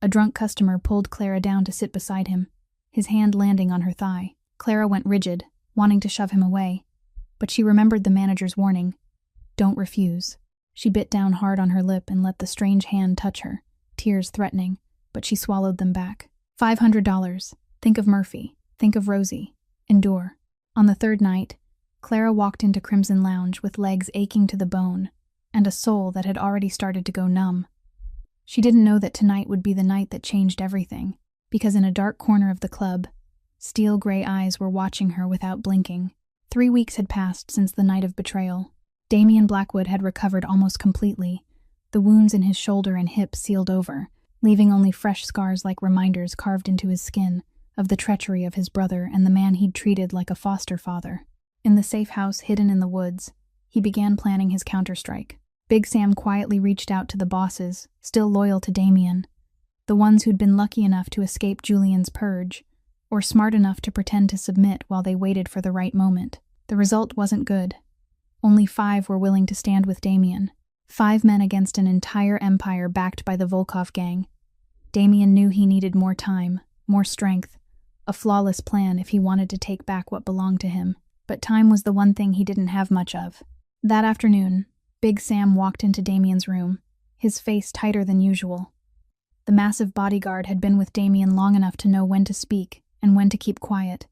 A drunk customer pulled Clara down to sit beside him, his hand landing on her thigh. Clara went rigid, wanting to shove him away, but she remembered the manager's warning. Don't refuse. She bit down hard on her lip and let the strange hand touch her, tears threatening, but she swallowed them back. $500. Think of Murphy. Think of Rosie. Endure. On the third night, Clara walked into Crimson Lounge with legs aching to the bone and a soul that had already started to go numb. She didn't know that tonight would be the night that changed everything, because in a dark corner of the club, steel gray eyes were watching her without blinking. 3 weeks had passed since the night of betrayal. Damian Blackwood had recovered almost completely, the wounds in his shoulder and hip sealed over, leaving only fresh scars like reminders carved into his skin of the treachery of his brother and the man he'd treated like a foster father. In the safe house hidden in the woods, he began planning his counterstrike. Big Sam quietly reached out to the bosses, still loyal to Damian, the ones who'd been lucky enough to escape Julian's purge, or smart enough to pretend to submit while they waited for the right moment. The result wasn't good. Only 5 were willing to stand with Damian. 5 men against an entire empire backed by the Volkov gang. Damian knew he needed more time, more strength, a flawless plan if he wanted to take back what belonged to him. But time was the one thing he didn't have much of. That afternoon, Big Sam walked into Damian's room, his face tighter than usual. The massive bodyguard had been with Damian long enough to know when to speak and when to keep quiet.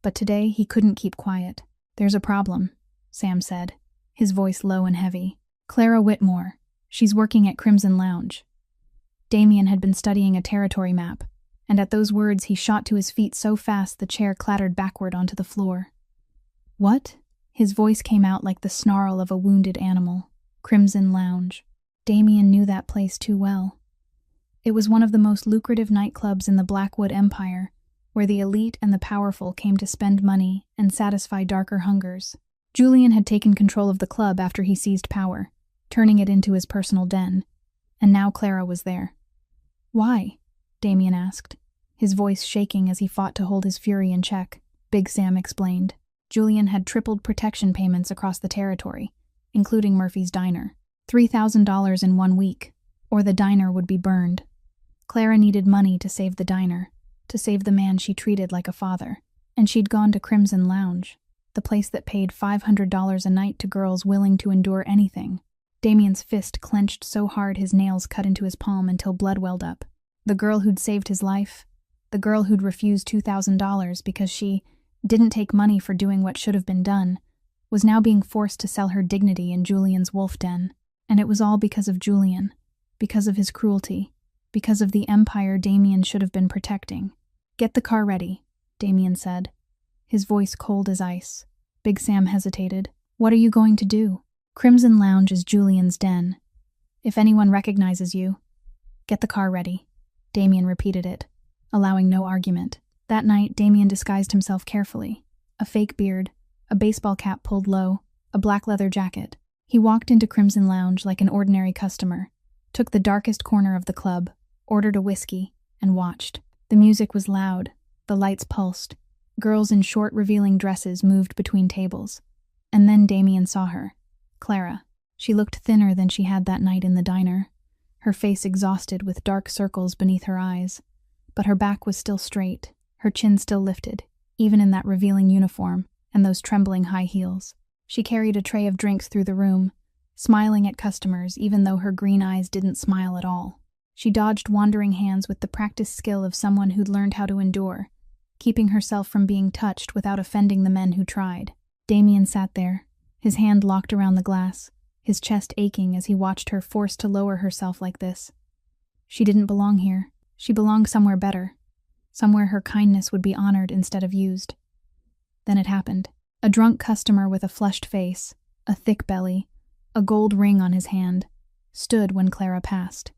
But today he couldn't keep quiet. "There's a problem," Sam said, his voice low and heavy. "Clara Whitmore. She's working at Crimson Lounge." Damian had been studying a territory map, and at those words he shot to his feet so fast the chair clattered backward onto the floor. "What?" His voice came out like the snarl of a wounded animal. Crimson Lounge. Damian knew that place too well. It was one of the most lucrative nightclubs in the Blackwood Empire, where the elite and the powerful came to spend money and satisfy darker hungers. Julian had taken control of the club after he seized power, turning it into his personal den, and now Clara was there. "Why?" Damian asked, his voice shaking as he fought to hold his fury in check. Big Sam explained. Julian had tripled protection payments across the territory, including Murphy's diner. $3,000 in 1 week, or the diner would be burned. Clara needed money to save the diner, to save the man she treated like a father, and she'd gone to Crimson Lounge, the place that paid $500 a night to girls willing to endure anything. Damian's fist clenched so hard his nails cut into his palm until blood welled up. The girl who'd saved his life, the girl who'd refused $2,000 because she didn't take money for doing what should have been done, was now being forced to sell her dignity in Julian's wolf den. And it was all because of Julian, because of his cruelty, because of the empire Damian should have been protecting. "Get the car ready," Damian said, his voice cold as ice. Big Sam hesitated. "What are you going to do?" Crimson Lounge is Julian's den. If anyone recognizes you, get the car ready. Damien repeated it, allowing no argument. That night, Damien disguised himself carefully. A fake beard, a baseball cap pulled low, a black leather jacket. He walked into Crimson Lounge like an ordinary customer, took the darkest corner of the club, ordered a whiskey, and watched. The music was loud, the lights pulsed. Girls in short, revealing dresses moved between tables. And then Damien saw her. Clara. She looked thinner than she had that night in the diner, her face exhausted with dark circles beneath her eyes. But her back was still straight, her chin still lifted, even in that revealing uniform and those trembling high heels. She carried a tray of drinks through the room, smiling at customers even though her green eyes didn't smile at all. She dodged wandering hands with the practiced skill of someone who'd learned how to endure, keeping herself from being touched without offending the men who tried. Damien sat there, his hand locked around the glass, his chest aching as he watched her forced to lower herself like this. She didn't belong here. She belonged somewhere better, somewhere her kindness would be honored instead of used. Then it happened. A drunk customer with a flushed face, a thick belly, a gold ring on his hand, stood when Clara passed.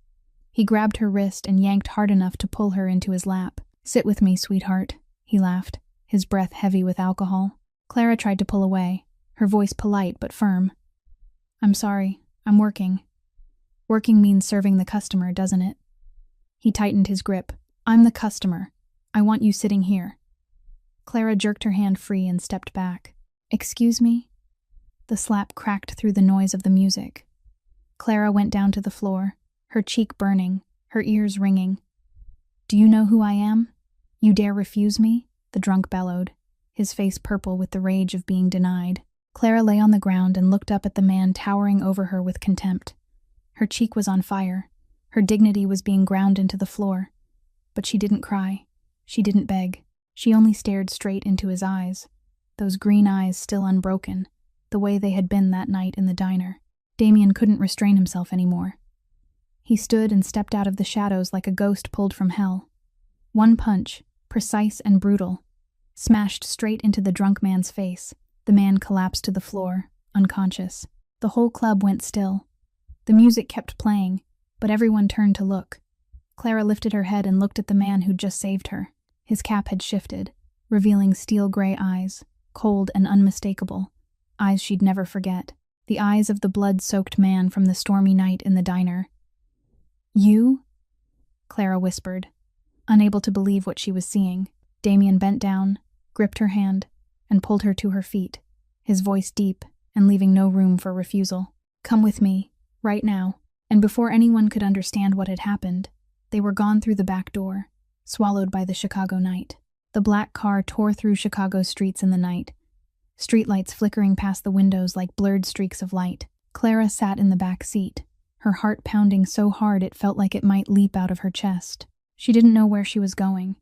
He grabbed her wrist and yanked hard enough to pull her into his lap. "Sit with me, sweetheart," he laughed, his breath heavy with alcohol. Clara tried to pull away, her voice polite but firm. "I'm sorry, I'm working." Working means serving the customer, doesn't it? He tightened his grip. "I'm the customer. I want you sitting here." Clara jerked her hand free and stepped back. "Excuse me?" The slap cracked through the noise of the music. Clara went down to the floor, her cheek burning, her ears ringing. "Do you know who I am? You dare refuse me?" the drunk bellowed, his face purple with the rage of being denied. Clara lay on the ground and looked up at the man towering over her with contempt. Her cheek was on fire. Her dignity was being ground into the floor. But she didn't cry. She didn't beg. She only stared straight into his eyes, those green eyes still unbroken, the way they had been that night in the diner. Damien couldn't restrain himself anymore. He stood and stepped out of the shadows like a ghost pulled from hell. One punch, precise and brutal, smashed straight into the drunk man's face. The man collapsed to the floor, unconscious. The whole club went still. The music kept playing, but everyone turned to look. Clara lifted her head and looked at the man who'd just saved her. His cap had shifted, revealing steel-gray eyes, cold and unmistakable, eyes she'd never forget. The eyes of the blood-soaked man from the stormy night in the diner. "You?" Clara whispered, unable to believe what she was seeing. Damien bent down, gripped her hand, and pulled her to her feet, his voice deep and leaving no room for refusal. "Come with me, right now." And before anyone could understand what had happened, they were gone through the back door, swallowed by the Chicago night. The black car tore through Chicago's streets in the night, streetlights flickering past the windows like blurred streaks of light. Clara sat in the back seat, her heart pounding so hard it felt like it might leap out of her chest. She didn't know where she was going,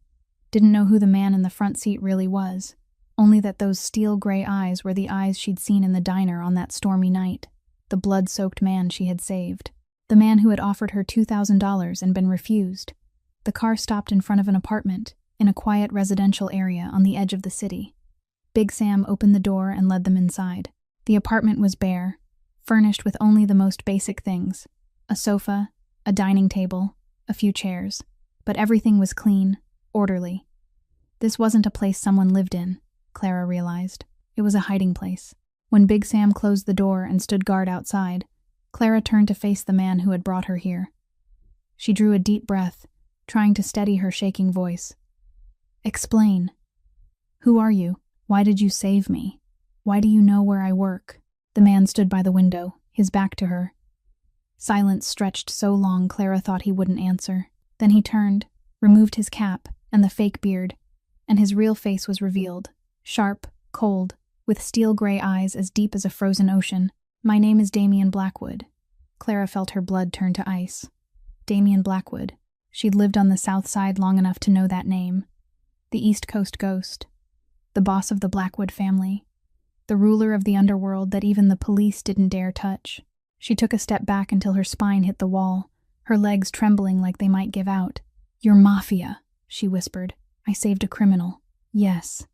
didn't know who the man in the front seat really was, only that those steel-gray eyes were the eyes she'd seen in the diner on that stormy night, the blood-soaked man she had saved. The man who had offered her $2,000 and been refused. The car stopped in front of an apartment, in a quiet residential area on the edge of the city. Big Sam opened the door and led them inside. The apartment was bare, furnished with only the most basic things: a sofa, a dining table, a few chairs. But everything was clean, orderly. This wasn't a place someone lived in, Clara realized. It was a hiding place. When Big Sam closed the door and stood guard outside, Clara turned to face the man who had brought her here. She drew a deep breath, trying to steady her shaking voice. "Explain. Who are you? Why did you save me? Why do you know where I work?" The man stood by the window, his back to her. Silence stretched so long Clara thought he wouldn't answer. Then he turned, removed his cap and the fake beard, and his real face was revealed, sharp, cold, with steel-gray eyes as deep as a frozen ocean. "My name is Damien Blackwood." Clara felt her blood turn to ice. Damien Blackwood. She'd lived on the South Side long enough to know that name. The East Coast ghost. The boss of the Blackwood family. The ruler of the underworld that even the police didn't dare touch. She took a step back until her spine hit the wall, her legs trembling like they might give out. "You're Mafia," she whispered. "I saved a criminal." "Yes."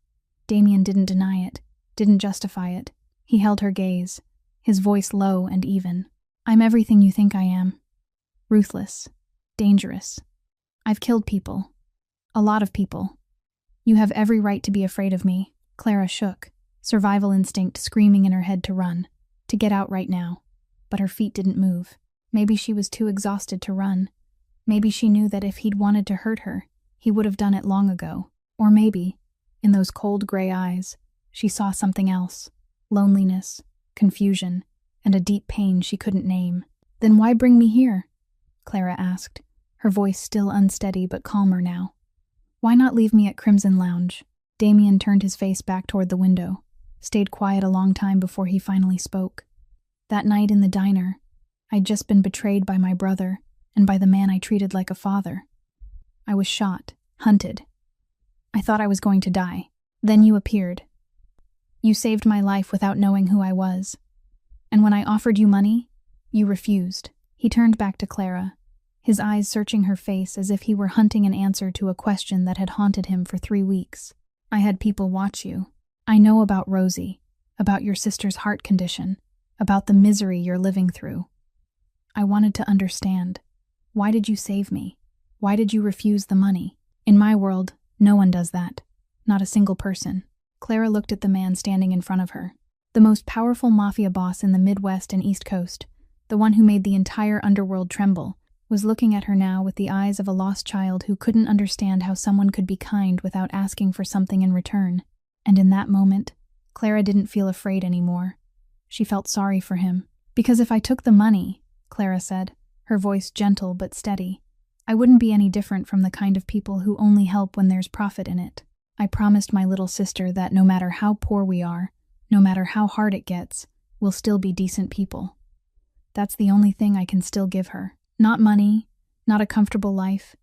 Damien didn't deny it, didn't justify it. He held her gaze, his voice low and even. "I'm everything you think I am. Ruthless. Dangerous. I've killed people. A lot of people. You have every right to be afraid of me. Clara shook, survival instinct screaming in her head to run, to get out right now. But her feet didn't move. Maybe she was too exhausted to run. Maybe she knew that if he'd wanted to hurt her, he would have done it long ago. Or maybe, in those cold gray eyes, she saw something else. Loneliness, confusion, and a deep pain she couldn't name. Then why bring me here? Clara asked, her voice still unsteady but calmer now. Why not leave me at Crimson Lounge? Damien turned his face back toward the window, stayed quiet a long time before he finally spoke. That night in the diner, I'd just been betrayed by my brother and by the man I treated like a father. I was shot, hunted. I thought I was going to die. Then you appeared. You saved my life without knowing who I was. And when I offered you money, you refused. He turned back to Clara, his eyes searching her face as if he were hunting an answer to a question that had haunted him for 3 weeks. I had people watch you. I know about Rosie, about your sister's heart condition, about the misery you're living through. I wanted to understand. Why did you save me? Why did you refuse the money? In my world, no one does that. Not a single person. Clara looked at the man standing in front of her. The most powerful mafia boss in the Midwest and East Coast, the one who made the entire underworld tremble, was looking at her now with the eyes of a lost child who couldn't understand how someone could be kind without asking for something in return. And in that moment, Clara didn't feel afraid anymore. She felt sorry for him. Because if I took the money, Clara said, her voice gentle but steady, I wouldn't be any different from the kind of people who only help when there's profit in it. I promised my little sister that no matter how poor we are, no matter how hard it gets, we'll still be decent people. That's the only thing I can still give her. Not money, not a comfortable life,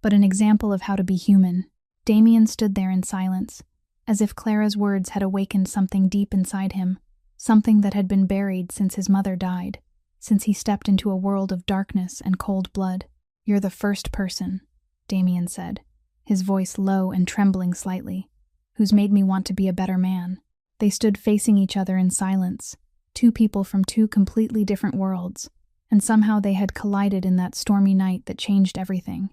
but an example of how to be human. Damien stood there in silence, as if Clara's words had awakened something deep inside him, something that had been buried since his mother died, since he stepped into a world of darkness and cold blood. You're the first person, Damien said, his voice low and trembling slightly, who's made me want to be a better man. They stood facing each other in silence, two people from two completely different worlds, and somehow they had collided in that stormy night that changed everything.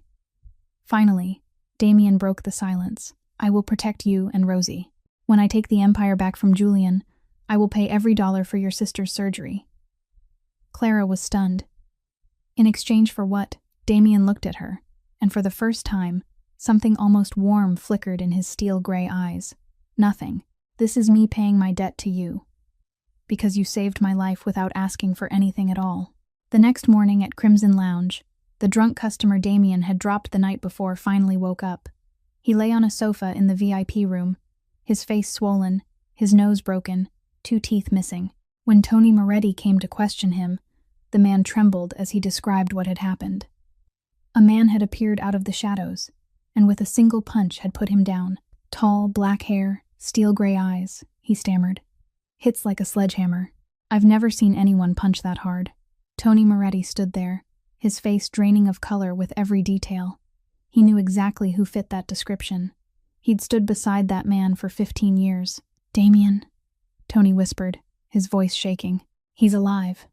Finally, Damien broke the silence. I will protect you and Rosie. When I take the empire back from Julian, I will pay every dollar for your sister's surgery. Clara was stunned. In exchange for what? Damien looked at her, and for the first time, something almost warm flickered in his steel-gray eyes. Nothing. This is me paying my debt to you. Because you saved my life without asking for anything at all. The next morning at Crimson Lounge, the drunk customer Damien had dropped the night before finally woke up. He lay on a sofa in the VIP room, his face swollen, his nose broken, 2 teeth missing. When Tony Moretti came to question him, the man trembled as he described what had happened. A man had appeared out of the shadows, and with a single punch had put him down. Tall, black hair, steel-gray eyes, he stammered. Hits like a sledgehammer. I've never seen anyone punch that hard. Tony Moretti stood there, his face draining of color with every detail. He knew exactly who fit that description. He'd stood beside that man for 15 years. Damien, Tony whispered, his voice shaking. He's alive.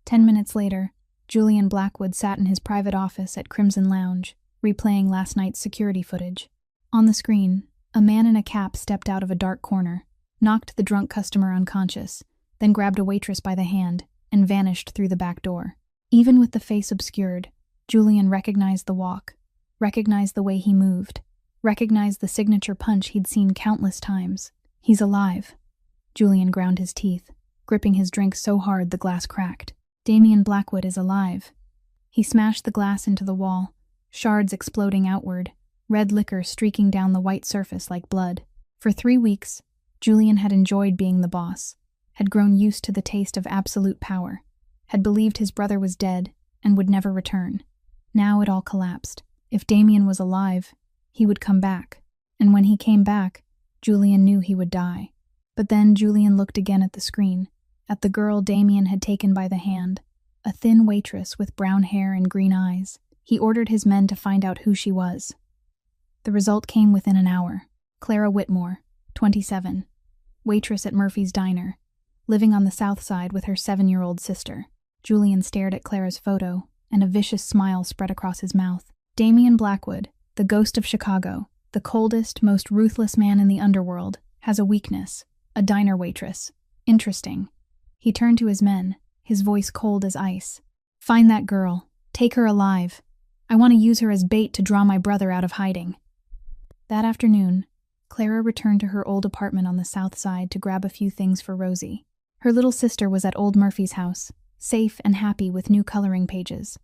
10 minutes later, Julian Blackwood sat in his private office at Crimson Lounge, replaying last night's security footage. On the screen, a man in a cap stepped out of a dark corner, knocked the drunk customer unconscious, then grabbed a waitress by the hand and vanished through the back door. Even with the face obscured, Julian recognized the walk, recognized the way he moved, recognized the signature punch he'd seen countless times. He's alive. Julian ground his teeth, gripping his drink so hard the glass cracked. Damien Blackwood is alive. He smashed the glass into the wall, shards exploding outward, red liquor streaking down the white surface like blood. For 3 weeks, Julian had enjoyed being the boss, had grown used to the taste of absolute power, had believed his brother was dead and would never return. Now it all collapsed. If Damien was alive, he would come back, and when he came back, Julian knew he would die. But then Julian looked again at the screen, at the girl Damien had taken by the hand, a thin waitress with brown hair and green eyes. He ordered his men to find out who she was. The result came within an hour. Clara Whitmore, 27, waitress at Murphy's Diner, living on the South Side with her 7-year-old sister. Julian stared at Clara's photo and a vicious smile spread across his mouth. Damian Blackwood, the ghost of Chicago, the coldest, most ruthless man in the underworld, has a weakness, a diner waitress. Interesting. He turned to his men, his voice cold as ice. Find that girl. Take her alive. I want to use her as bait to draw my brother out of hiding. That afternoon, Clara returned to her old apartment on the south side to grab a few things for Rosie. Her little sister was at old Murphy's house, safe and happy with new coloring pages.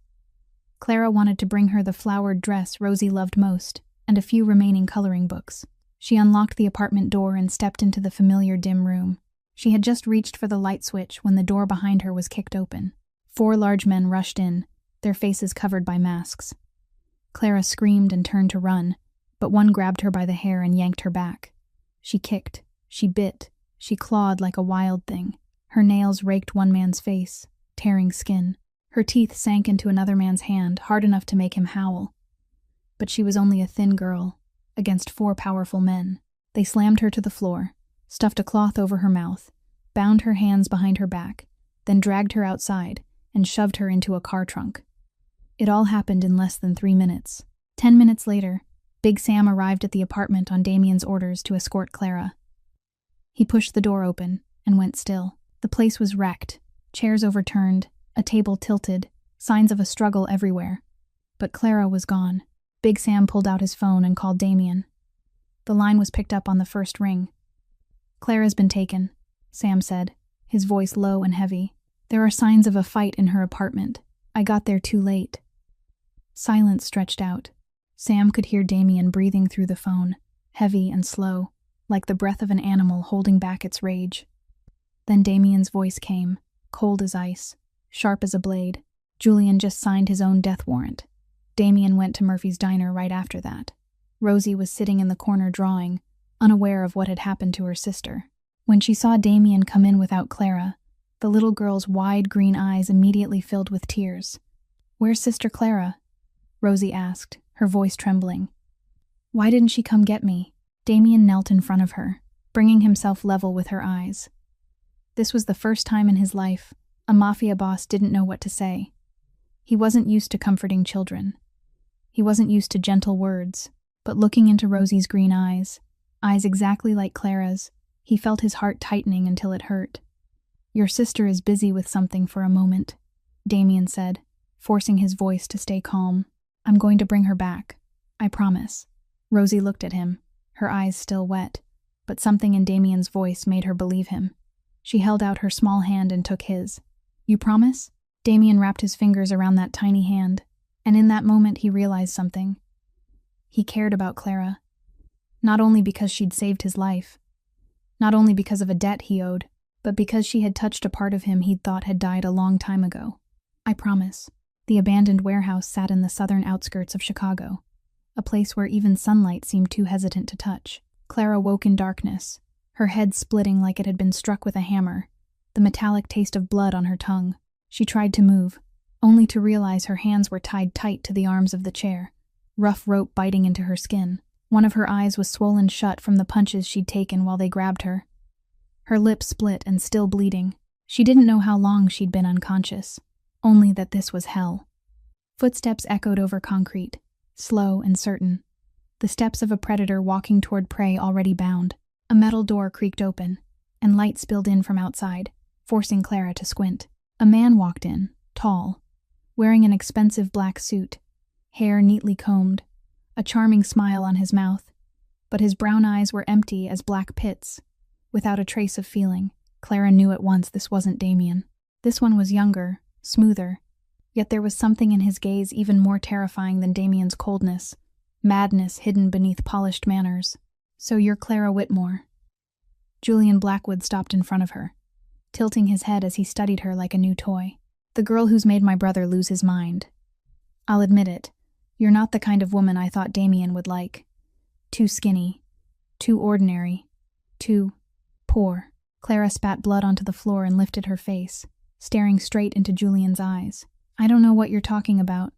Clara wanted to bring her the flowered dress Rosie loved most, and a few remaining coloring books. She unlocked the apartment door and stepped into the familiar dim room. She had just reached for the light switch when the door behind her was kicked open. 4 large men rushed in, their faces covered by masks. Clara screamed and turned to run, but one grabbed her by the hair and yanked her back. She kicked, she bit, she clawed like a wild thing. Her nails raked one man's face, tearing skin. Her teeth sank into another man's hand, hard enough to make him howl. But she was only a thin girl, against 4 powerful men. They slammed her to the floor, stuffed a cloth over her mouth, bound her hands behind her back, then dragged her outside and shoved her into a car trunk. It all happened in less than 3 minutes. 10 minutes later, Big Sam arrived at the apartment on Damian's orders to escort Clara. He pushed the door open and went still. The place was wrecked, chairs overturned, a table tilted, signs of a struggle everywhere. But Clara was gone. Big Sam pulled out his phone and called Damian. The line was picked up on the first ring. Clara's been taken, Sam said, his voice low and heavy. There are signs of a fight in her apartment. I got there too late. Silence stretched out. Sam could hear Damian breathing through the phone, heavy and slow, like the breath of an animal holding back its rage. Then Damian's voice came, cold as ice, sharp as a blade. Julian just signed his own death warrant. Damian went to Murphy's diner right after that. Rosie was sitting in the corner drawing, unaware of what had happened to her sister. When she saw Damian come in without Clara, the little girl's wide green eyes immediately filled with tears. "Where's Sister Clara?" Rosie asked, her voice trembling. "Why didn't she come get me?" Damian knelt in front of her, bringing himself level with her eyes. This was the first time in his life a mafia boss didn't know what to say. He wasn't used to comforting children. He wasn't used to gentle words, but looking into Rosie's green eyes exactly like Clara's, he felt his heart tightening until it hurt. "Your sister is busy with something for a moment," Damian said, forcing his voice to stay calm. "I'm going to bring her back. I promise." Rosie looked at him, her eyes still wet, but something in Damian's voice made her believe him. She held out her small hand and took his. "You promise?" Damian wrapped his fingers around that tiny hand, and in that moment he realized something. He cared about Clara. Not only because she'd saved his life, not only because of a debt he owed, but because she had touched a part of him he'd thought had died a long time ago. "I promise." The abandoned warehouse sat in the southern outskirts of Chicago, a place where even sunlight seemed too hesitant to touch. Clara woke in darkness, her head splitting like it had been struck with a hammer, the metallic taste of blood on her tongue. She tried to move, only to realize her hands were tied tight to the arms of the chair, rough rope biting into her skin. One of her eyes was swollen shut from the punches she'd taken while they grabbed her. Her lip split and still bleeding. She didn't know how long she'd been unconscious, only that this was hell. Footsteps echoed over concrete, slow and certain. The steps of a predator walking toward prey already bound. A metal door creaked open, and light spilled in from outside, forcing Clara to squint. A man walked in, tall, wearing an expensive black suit, hair neatly combed, a charming smile on his mouth, but his brown eyes were empty as black pits. Without a trace of feeling, Clara knew at once this wasn't Damian. This one was younger, smoother, yet there was something in his gaze even more terrifying than Damian's coldness, madness hidden beneath polished manners. "So you're Clara Whitmore." Julian Blackwood stopped in front of her, tilting his head as he studied her like a new toy. "The girl who's made my brother lose his mind. I'll admit it, you're not the kind of woman I thought Damian would like. Too skinny, too ordinary, too poor." Clara spat blood onto the floor and lifted her face, staring straight into Julian's eyes. "I don't know what you're talking about."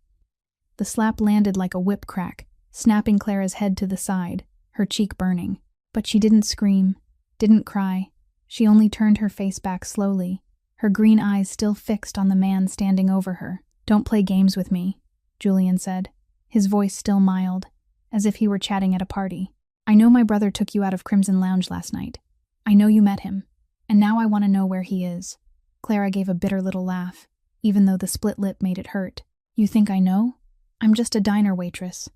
The slap landed like a whip crack, snapping Clara's head to the side, her cheek burning. But she didn't scream, didn't cry. She only turned her face back slowly, her green eyes still fixed on the man standing over her. Don't play games with me, Julian said, his voice still mild, as if he were chatting at a party. I know my brother took you out of Crimson Lounge last night. I know you met him, and now I want to know where he is. Clara gave a bitter little laugh, even though the split lip made it hurt. You think I know? I'm just a diner waitress.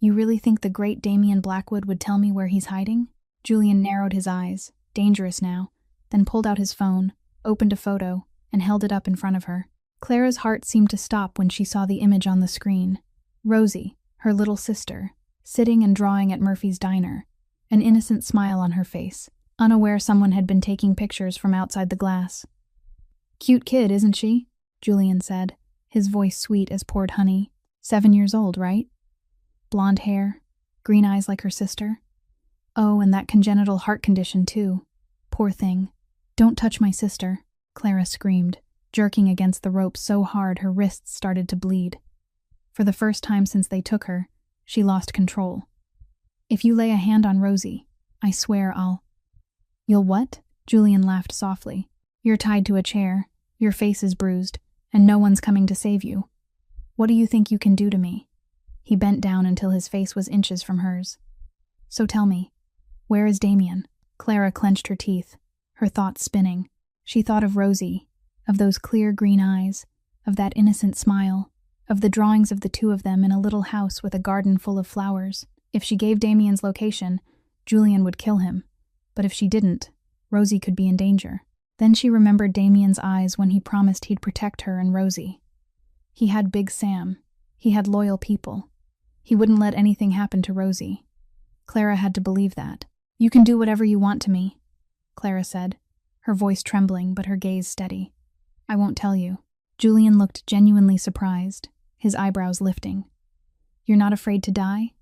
You really think the great Damien Blackwood would tell me where he's hiding? Julian narrowed his eyes, dangerous now, then pulled out his phone, opened a photo, and held it up in front of her. Clara's heart seemed to stop when she saw the image on the screen. Rosie, her little sister, sitting and drawing at Murphy's diner, an innocent smile on her face, unaware someone had been taking pictures from outside the glass. Cute kid, isn't she? Julian said, his voice sweet as poured honey. 7 years old, right? Blonde hair, green eyes like her sister. Oh, and that congenital heart condition, too. Poor thing. Don't touch my sister, Clara screamed, jerking against the rope so hard her wrists started to bleed. For the first time since they took her, she lost control. If you lay a hand on Rosie, I swear I'll... You'll what? Julian laughed softly. You're tied to a chair, your face is bruised, and no one's coming to save you. What do you think you can do to me? He bent down until his face was inches from hers. So tell me, where is Damien? Clara clenched her teeth, her thoughts spinning. She thought of Rosie, of those clear green eyes, of that innocent smile, of the drawings of the two of them in a little house with a garden full of flowers. If she gave Damien's location, Julian would kill him. But if she didn't, Rosie could be in danger. Then she remembered Damien's eyes when he promised he'd protect her and Rosie. He had Big Sam. He had loyal people. He wouldn't let anything happen to Rosie. Clara had to believe that. You can do whatever you want to me, Clara said, her voice trembling but her gaze steady. I won't tell you. Julian looked genuinely surprised, his eyebrows lifting. You're not afraid to die?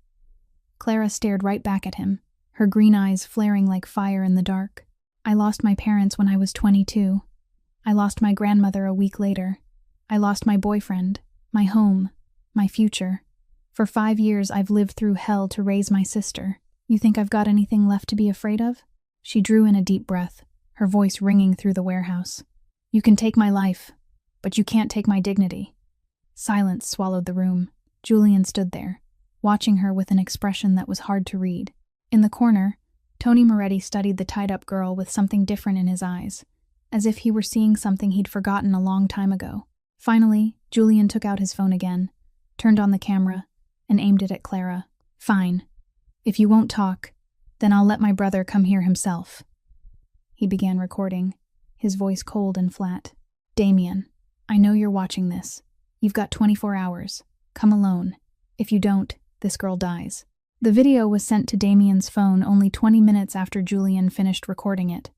Clara stared right back at him, her green eyes flaring like fire in the dark. I lost my parents when I was 22. I lost my grandmother a week later. I lost my boyfriend, my home, my future. For 5 years I've lived through hell to raise my sister. You think I've got anything left to be afraid of? She drew in a deep breath, her voice ringing through the warehouse. You can take my life, but you can't take my dignity. Silence swallowed the room. Julian stood there, watching her with an expression that was hard to read. In the corner, Tony Moretti studied the tied-up girl with something different in his eyes, as if he were seeing something he'd forgotten a long time ago. Finally, Julian took out his phone again, turned on the camera, and aimed it at Clara. Fine. If you won't talk, then I'll let my brother come here himself. He began recording, his voice cold and flat. Damien, I know you're watching this. You've got 24 hours. Come alone. If you don't, this girl dies. The video was sent to Damien's phone only 20 minutes after Julian finished recording it.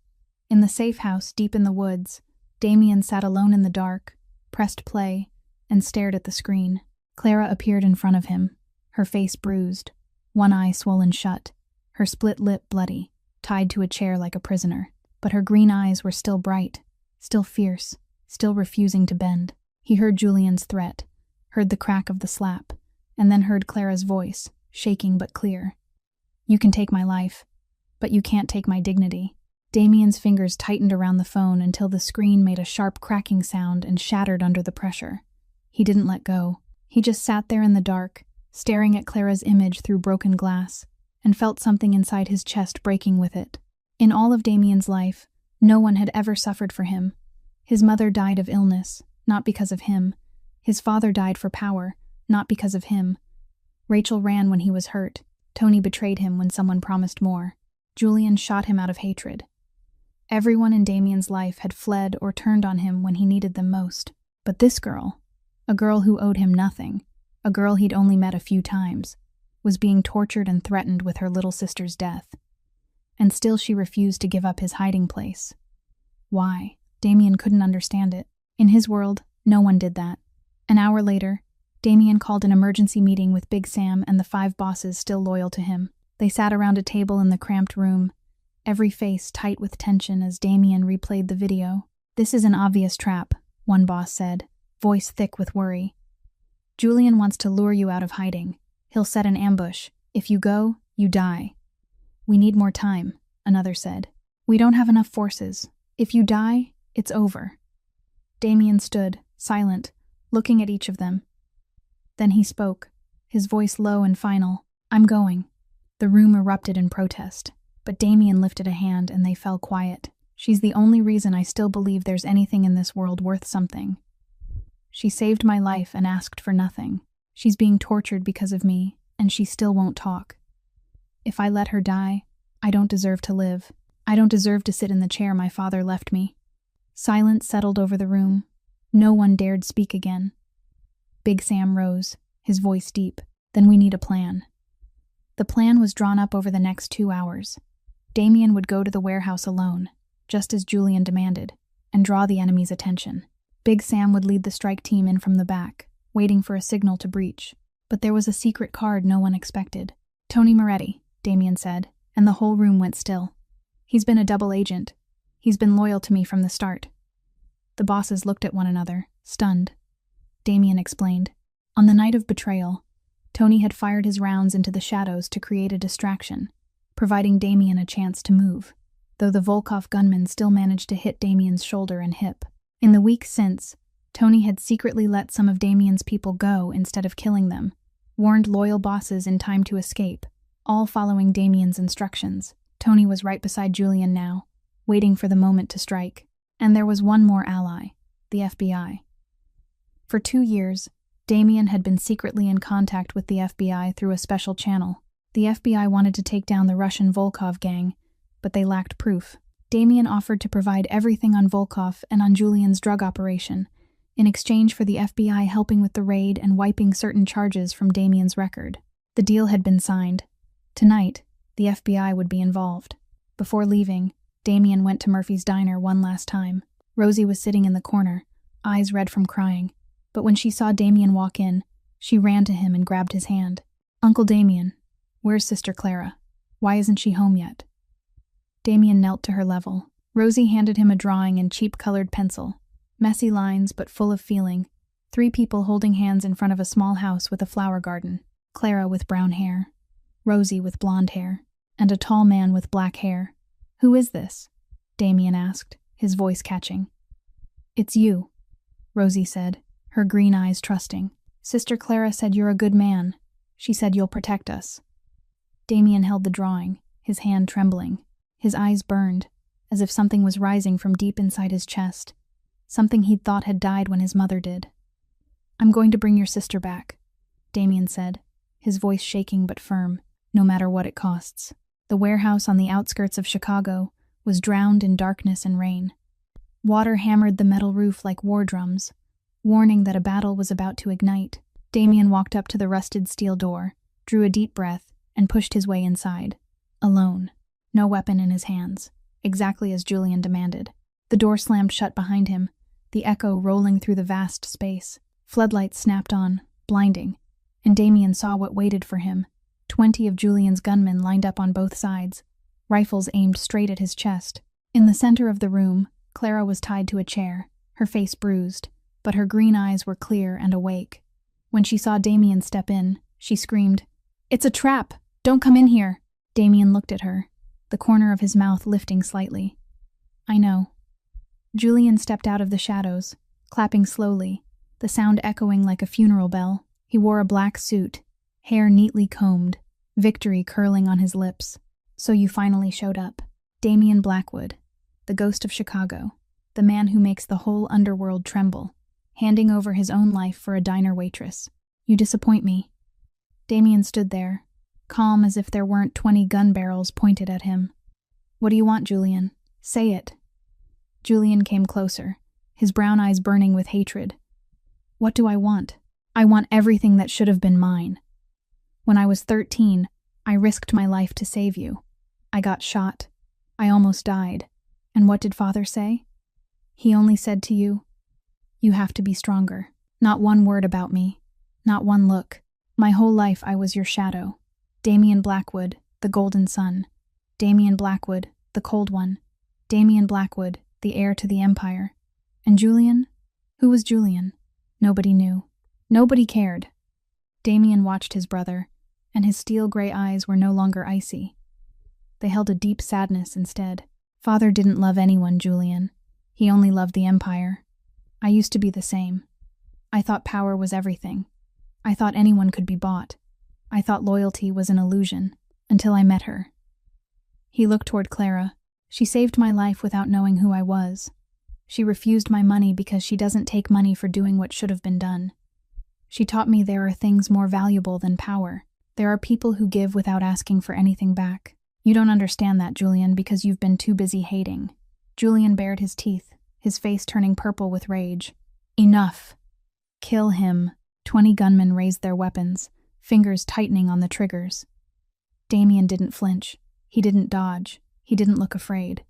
In the safe house deep in the woods, Damien sat alone in the dark, pressed play, and stared at the screen. Clara appeared in front of him, her face bruised, one eye swollen shut, her split lip bloody, tied to a chair like a prisoner. But her green eyes were still bright, still fierce, still refusing to bend. He heard Julian's threat, heard the crack of the slap, and then heard Clara's voice, shaking but clear. You can take my life, but you can't take my dignity. Damien's fingers tightened around the phone until the screen made a sharp cracking sound and shattered under the pressure. He didn't let go. He just sat there in the dark, staring at Clara's image through broken glass, and felt something inside his chest breaking with it. In all of Damien's life, no one had ever suffered for him. His mother died of illness, not because of him. His father died for power, not because of him. Rachel ran when he was hurt. Tony betrayed him when someone promised more. Julian shot him out of hatred. Everyone in Damien's life had fled or turned on him when he needed them most. But this girl, a girl who owed him nothing, a girl he'd only met a few times, was being tortured and threatened with her little sister's death. And still she refused to give up his hiding place. Why? Damien couldn't understand it. In his world, no one did that. An hour later, Damien called an emergency meeting with Big Sam and the 5 bosses still loyal to him. They sat around a table in the cramped room, every face tight with tension as Damien replayed the video. This is an obvious trap, one boss said, voice thick with worry. Julian wants to lure you out of hiding. He'll set an ambush. If you go, you die. We need more time, another said. We don't have enough forces. If you die, it's over. Damien stood, silent, looking at each of them. Then he spoke, his voice low and final. "I'm going." The room erupted in protest, but Damien lifted a hand and they fell quiet. "She's the only reason I still believe there's anything in this world worth something. She saved my life and asked for nothing. She's being tortured because of me, and she still won't talk. If I let her die, I don't deserve to live. I don't deserve to sit in the chair my father left me." Silence settled over the room. No one dared speak again. Big Sam rose, his voice deep. "Then we need a plan." The plan was drawn up over the next 2 hours. Damien would go to the warehouse alone, just as Julian demanded, and draw the enemy's attention. Big Sam would lead the strike team in from the back, waiting for a signal to breach. But there was a secret card no one expected. "Tony Moretti," Damien said, and the whole room went still. "He's been a double agent. He's been loyal to me from the start." The bosses looked at one another, stunned. Damien explained. On the night of betrayal, Tony had fired his rounds into the shadows to create a distraction, providing Damien a chance to move, though the Volkov gunman still managed to hit Damien's shoulder and hip. In the weeks since, Tony had secretly let some of Damien's people go instead of killing them, warned loyal bosses in time to escape, all following Damien's instructions. Tony was right beside Julian now, waiting for the moment to strike. And there was one more ally, the FBI. For 2 years, Damien had been secretly in contact with the FBI through a special channel. The FBI wanted to take down the Russian Volkov gang, but they lacked proof. Damien offered to provide everything on Volkov and on Julian's drug operation, in exchange for the FBI helping with the raid and wiping certain charges from Damien's record. The deal had been signed. Tonight, the FBI would be involved. Before leaving, Damien went to Murphy's diner one last time. Rosie was sitting in the corner, eyes red from crying, but when she saw Damien walk in, she ran to him and grabbed his hand. "Uncle Damien, where's Sister Clara? Why isn't she home yet?" Damien knelt to her level. Rosie handed him a drawing in cheap-colored pencil. Messy lines, but full of feeling. 3 people holding hands in front of a small house with a flower garden. Clara with brown hair, Rosie with blonde hair, and a tall man with black hair. "Who is this?" Damien asked, his voice catching. "It's you," Rosie said, her green eyes trusting. "Sister Clara said you're a good man. She said you'll protect us." Damien held the drawing, his hand trembling. His eyes burned, as if something was rising from deep inside his chest, something he'd thought had died when his mother did. "I'm going to bring your sister back," Damien said, his voice shaking but firm, no matter what it costs. The warehouse on the outskirts of Chicago was drowned in darkness and rain. Water hammered the metal roof like war drums, warning that a battle was about to ignite. Damien walked up to the rusted steel door, drew a deep breath, and pushed his way inside. Alone, no weapon in his hands, exactly as Julian demanded. The door slammed shut behind him, the echo rolling through the vast space. Floodlights snapped on, blinding, and Damien saw what waited for him. 20 of Julian's gunmen lined up on both sides, rifles aimed straight at his chest. In the center of the room, Clara was tied to a chair, her face bruised, but her green eyes were clear and awake. When she saw Damien step in, she screamed, "It's a trap! Don't come in here!" Damien looked at her, the corner of his mouth lifting slightly. "I know." Julian stepped out of the shadows, clapping slowly, the sound echoing like a funeral bell. He wore a black suit, hair neatly combed, victory curling on his lips. "So you finally showed up. Damien Blackwood, the ghost of Chicago, the man who makes the whole underworld tremble, handing over his own life for a diner waitress. You disappoint me." Damien stood there, calm as if there weren't 20 gun barrels pointed at him. "What do you want, Julian? Say it." Julian came closer, his brown eyes burning with hatred. "What do I want? I want everything that should have been mine. When I was 13, I risked my life to save you. I got shot. I almost died. And what did Father say? He only said to you, 'You have to be stronger.' Not one word about me. Not one look. My whole life I was your shadow. Damien Blackwood, the golden sun. Damien Blackwood, the cold one. Damien Blackwood, the heir to the empire. And Julian? Who was Julian? Nobody knew. Nobody cared." Damien watched his brother, and his steel-gray eyes were no longer icy. They held a deep sadness instead. "Father didn't love anyone, Julian. He only loved the empire. I used to be the same. I thought power was everything. I thought anyone could be bought. I thought loyalty was an illusion, until I met her. He looked toward Clara. She saved my life without knowing who I was. She refused my money because she doesn't take money for doing what should have been done. She taught me there are things more valuable than power. There are people who give without asking for anything back. You don't understand that, Julian, because you've been too busy hating. Julian bared his teeth, his face turning purple with rage. Enough. Kill him. 20 gunmen raised their weapons, fingers tightening on the triggers. Damien didn't flinch. He didn't dodge. He didn't look afraid.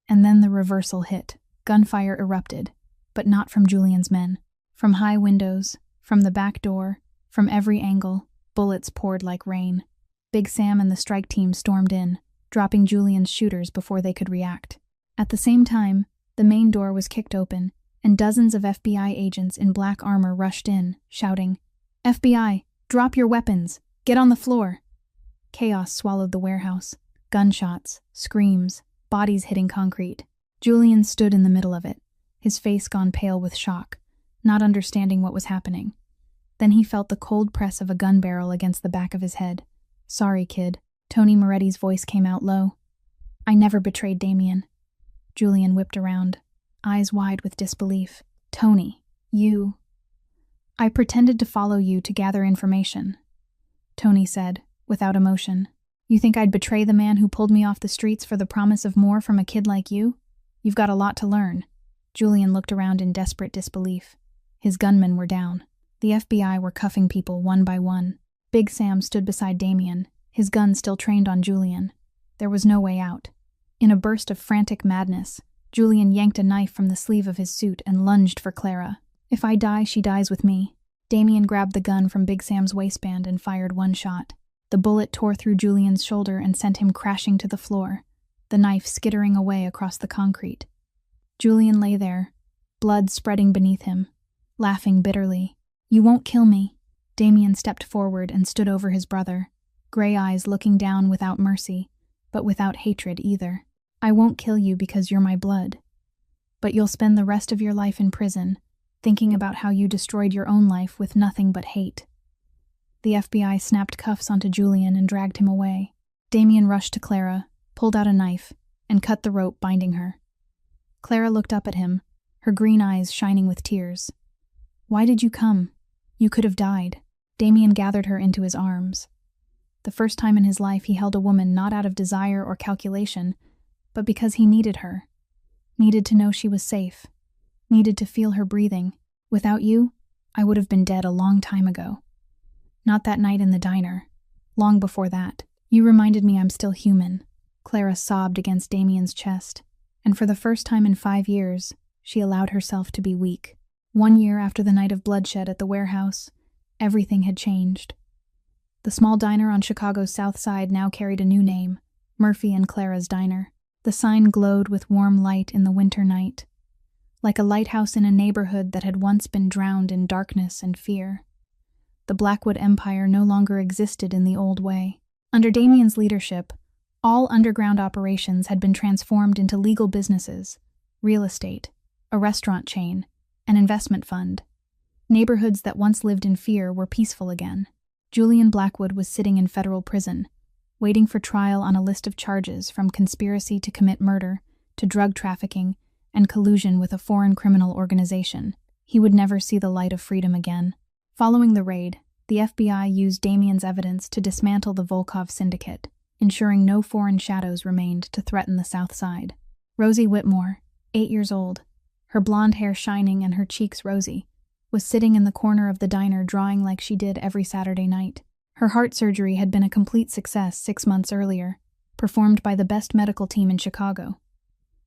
And then the reversal hit. Gunfire erupted, but not from Julian's men. From high windows, from the back door, from every angle, bullets poured like rain. Big Sam and the strike team stormed in, dropping Julian's shooters before they could react. At the same time, the main door was kicked open, and dozens of FBI agents in black armor rushed in, shouting, "FBI, drop your weapons! Get on the floor!" Chaos swallowed the warehouse. Gunshots, screams, bodies hitting concrete. Julian stood in the middle of it, his face gone pale with shock, not understanding what was happening. Then he felt the cold press of a gun barrel against the back of his head. "Sorry, kid." Tony Moretti's voice came out low. "I never betrayed Damien." Julian whipped around, eyes wide with disbelief. "Tony, you..." "I pretended to follow you to gather information," Tony said, without emotion. "You think I'd betray the man who pulled me off the streets for the promise of more from a kid like you? You've got a lot to learn." Julian looked around in desperate disbelief. His gunmen were down. The FBI were cuffing people one by one. Big Sam stood beside Damien, his gun still trained on Julian. There was no way out. In a burst of frantic madness, Julian yanked a knife from the sleeve of his suit and lunged for Clara. "If I die, she dies with me." Damien grabbed the gun from Big Sam's waistband and fired one shot. The bullet tore through Julian's shoulder and sent him crashing to the floor, the knife skittering away across the concrete. Julian lay there, blood spreading beneath him, laughing bitterly. "You won't kill me." Damien stepped forward and stood over his brother, gray eyes looking down without mercy, but without hatred either. "I won't kill you because you're my blood. But you'll spend the rest of your life in prison, thinking about how you destroyed your own life with nothing but hate." The FBI snapped cuffs onto Julian and dragged him away. Damien rushed to Clara, pulled out a knife, and cut the rope binding her. Clara looked up at him, her green eyes shining with tears. "Why did you come? You could have died." Damien gathered her into his arms. The first time in his life he held a woman not out of desire or calculation, but because he needed her. Needed to know she was safe. Needed to feel her breathing. "Without you, I would have been dead a long time ago. Not that night in the diner. Long before that. You reminded me I'm still human." Clara sobbed against Damien's chest, and for the first time in 5 years, she allowed herself to be weak. 1 year after the night of bloodshed at the warehouse, everything had changed. The small diner on Chicago's South Side now carried a new name, Murphy and Clara's Diner. The sign glowed with warm light in the winter night, like a lighthouse in a neighborhood that had once been drowned in darkness and fear. The Blackwood Empire no longer existed in the old way. Under Damien's leadership, all underground operations had been transformed into legal businesses, real estate, a restaurant chain, an investment fund. Neighborhoods that once lived in fear were peaceful again. Julian Blackwood was sitting in federal prison, waiting for trial on a list of charges from conspiracy to commit murder to drug trafficking and collusion with a foreign criminal organization. He would never see the light of freedom again. Following the raid, the FBI used Damien's evidence to dismantle the Volkov syndicate, ensuring no foreign shadows remained to threaten the South Side. Rosie Whitmore, 8 years old, her blonde hair shining and her cheeks rosy, was sitting in the corner of the diner drawing like she did every Saturday night. Her heart surgery had been a complete success 6 months earlier, performed by the best medical team in Chicago.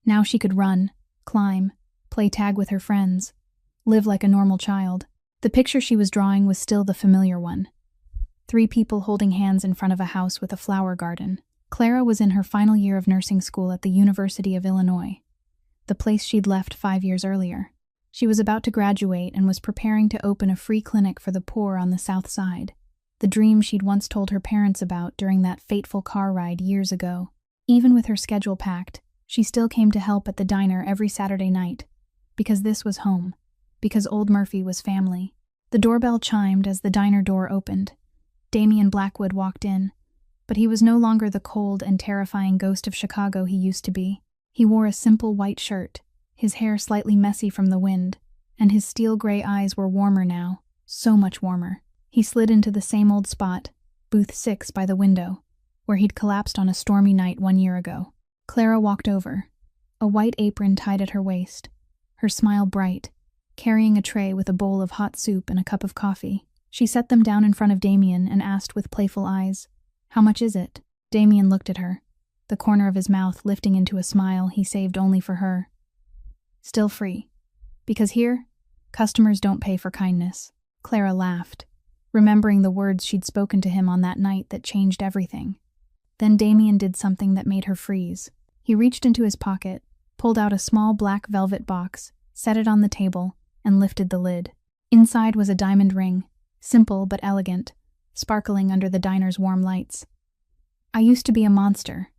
Now she could run, climb, play tag with her friends, live like a normal child. The picture she was drawing was still the familiar one. 3 people holding hands in front of a house with a flower garden. Clara was in her final year of nursing school at the University of Illinois, the place she'd left 5 years earlier. She was about to graduate and was preparing to open a free clinic for the poor on the South Side, the dream she'd once told her parents about during that fateful car ride years ago. Even with her schedule packed, she still came to help at the diner every Saturday night, because this was home, because Old Murphy was family. The doorbell chimed as the diner door opened. Damian Blackwood walked in, but he was no longer the cold and terrifying ghost of Chicago he used to be. He wore a simple white shirt, his hair slightly messy from the wind, and his steel-gray eyes were warmer now, so much warmer. He slid into the same old spot, booth 6 by the window, where he'd collapsed on a stormy night 1 year ago. Clara walked over, a white apron tied at her waist, her smile bright, carrying a tray with a bowl of hot soup and a cup of coffee. She set them down in front of Damian and asked with playful eyes, "How much is it?" Damian looked at her, the corner of his mouth lifting into a smile he saved only for her. "Still free. Because here, customers don't pay for kindness." Clara laughed, remembering the words she'd spoken to him on that night that changed everything. Then Damian did something that made her freeze. He reached into his pocket, pulled out a small black velvet box, set it on the table, and lifted the lid. Inside was a diamond ring, simple but elegant, sparkling under the diner's warm lights. "I used to be a monster,"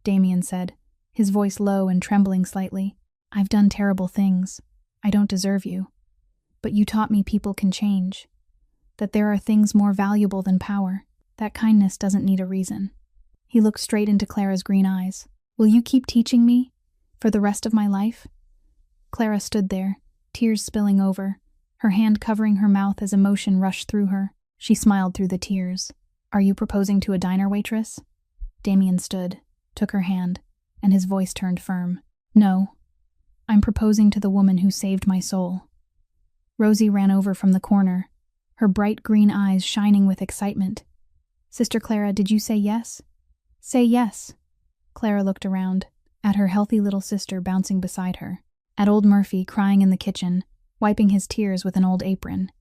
Damian said, his voice low and trembling slightly. "I've done terrible things. I don't deserve you. But you taught me people can change. That there are things more valuable than power. That kindness doesn't need a reason." He looked straight into Clara's green eyes. "Will you keep teaching me? For the rest of my life?" Clara stood there, tears spilling over, her hand covering her mouth as emotion rushed through her. She smiled through the tears. "Are you proposing to a diner waitress?" Damian stood, took her hand, and his voice turned firm. "No. I'm proposing to the woman who saved my soul." Rosie ran over from the corner, her bright green eyes shining with excitement. "Sister Clara, did you say yes?" "Say yes." Clara looked around, at her healthy little sister bouncing beside her, at old Murphy crying in the kitchen, wiping his tears with an old apron,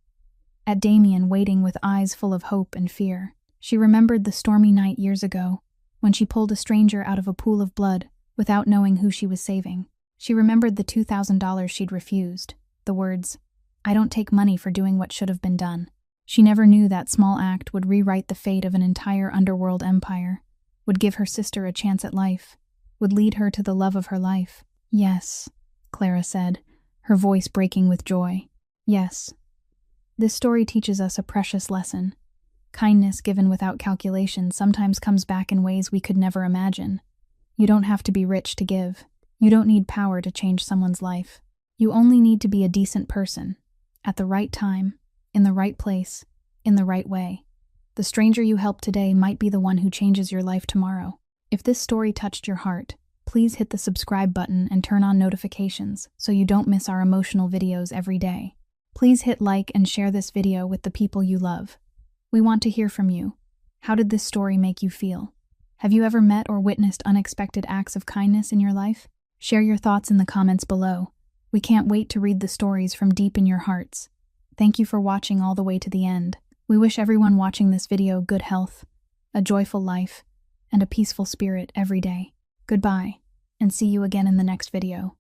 at Damian waiting with eyes full of hope and fear. She remembered the stormy night years ago, when she pulled a stranger out of a pool of blood without knowing who she was saving. She remembered the $2,000 she'd refused, the words, "I don't take money for doing what should have been done." She never knew that small act would rewrite the fate of an entire underworld empire, would give her sister a chance at life, would lead her to the love of her life. "Yes," Clara said, her voice breaking with joy. "Yes." This story teaches us a precious lesson. Kindness given without calculation sometimes comes back in ways we could never imagine. You don't have to be rich to give. You don't need power to change someone's life. You only need to be a decent person, at the right time, in the right place, in the right way. The stranger you help today might be the one who changes your life tomorrow. If this story touched your heart, please hit the subscribe button and turn on notifications so you don't miss our emotional videos every day. Please hit like and share this video with the people you love. We want to hear from you. How did this story make you feel? Have you ever met or witnessed unexpected acts of kindness in your life? Share your thoughts in the comments below. We can't wait to read the stories from deep in your hearts. Thank you for watching all the way to the end. We wish everyone watching this video good health, a joyful life, and a peaceful spirit every day. Goodbye, and see you again in the next video.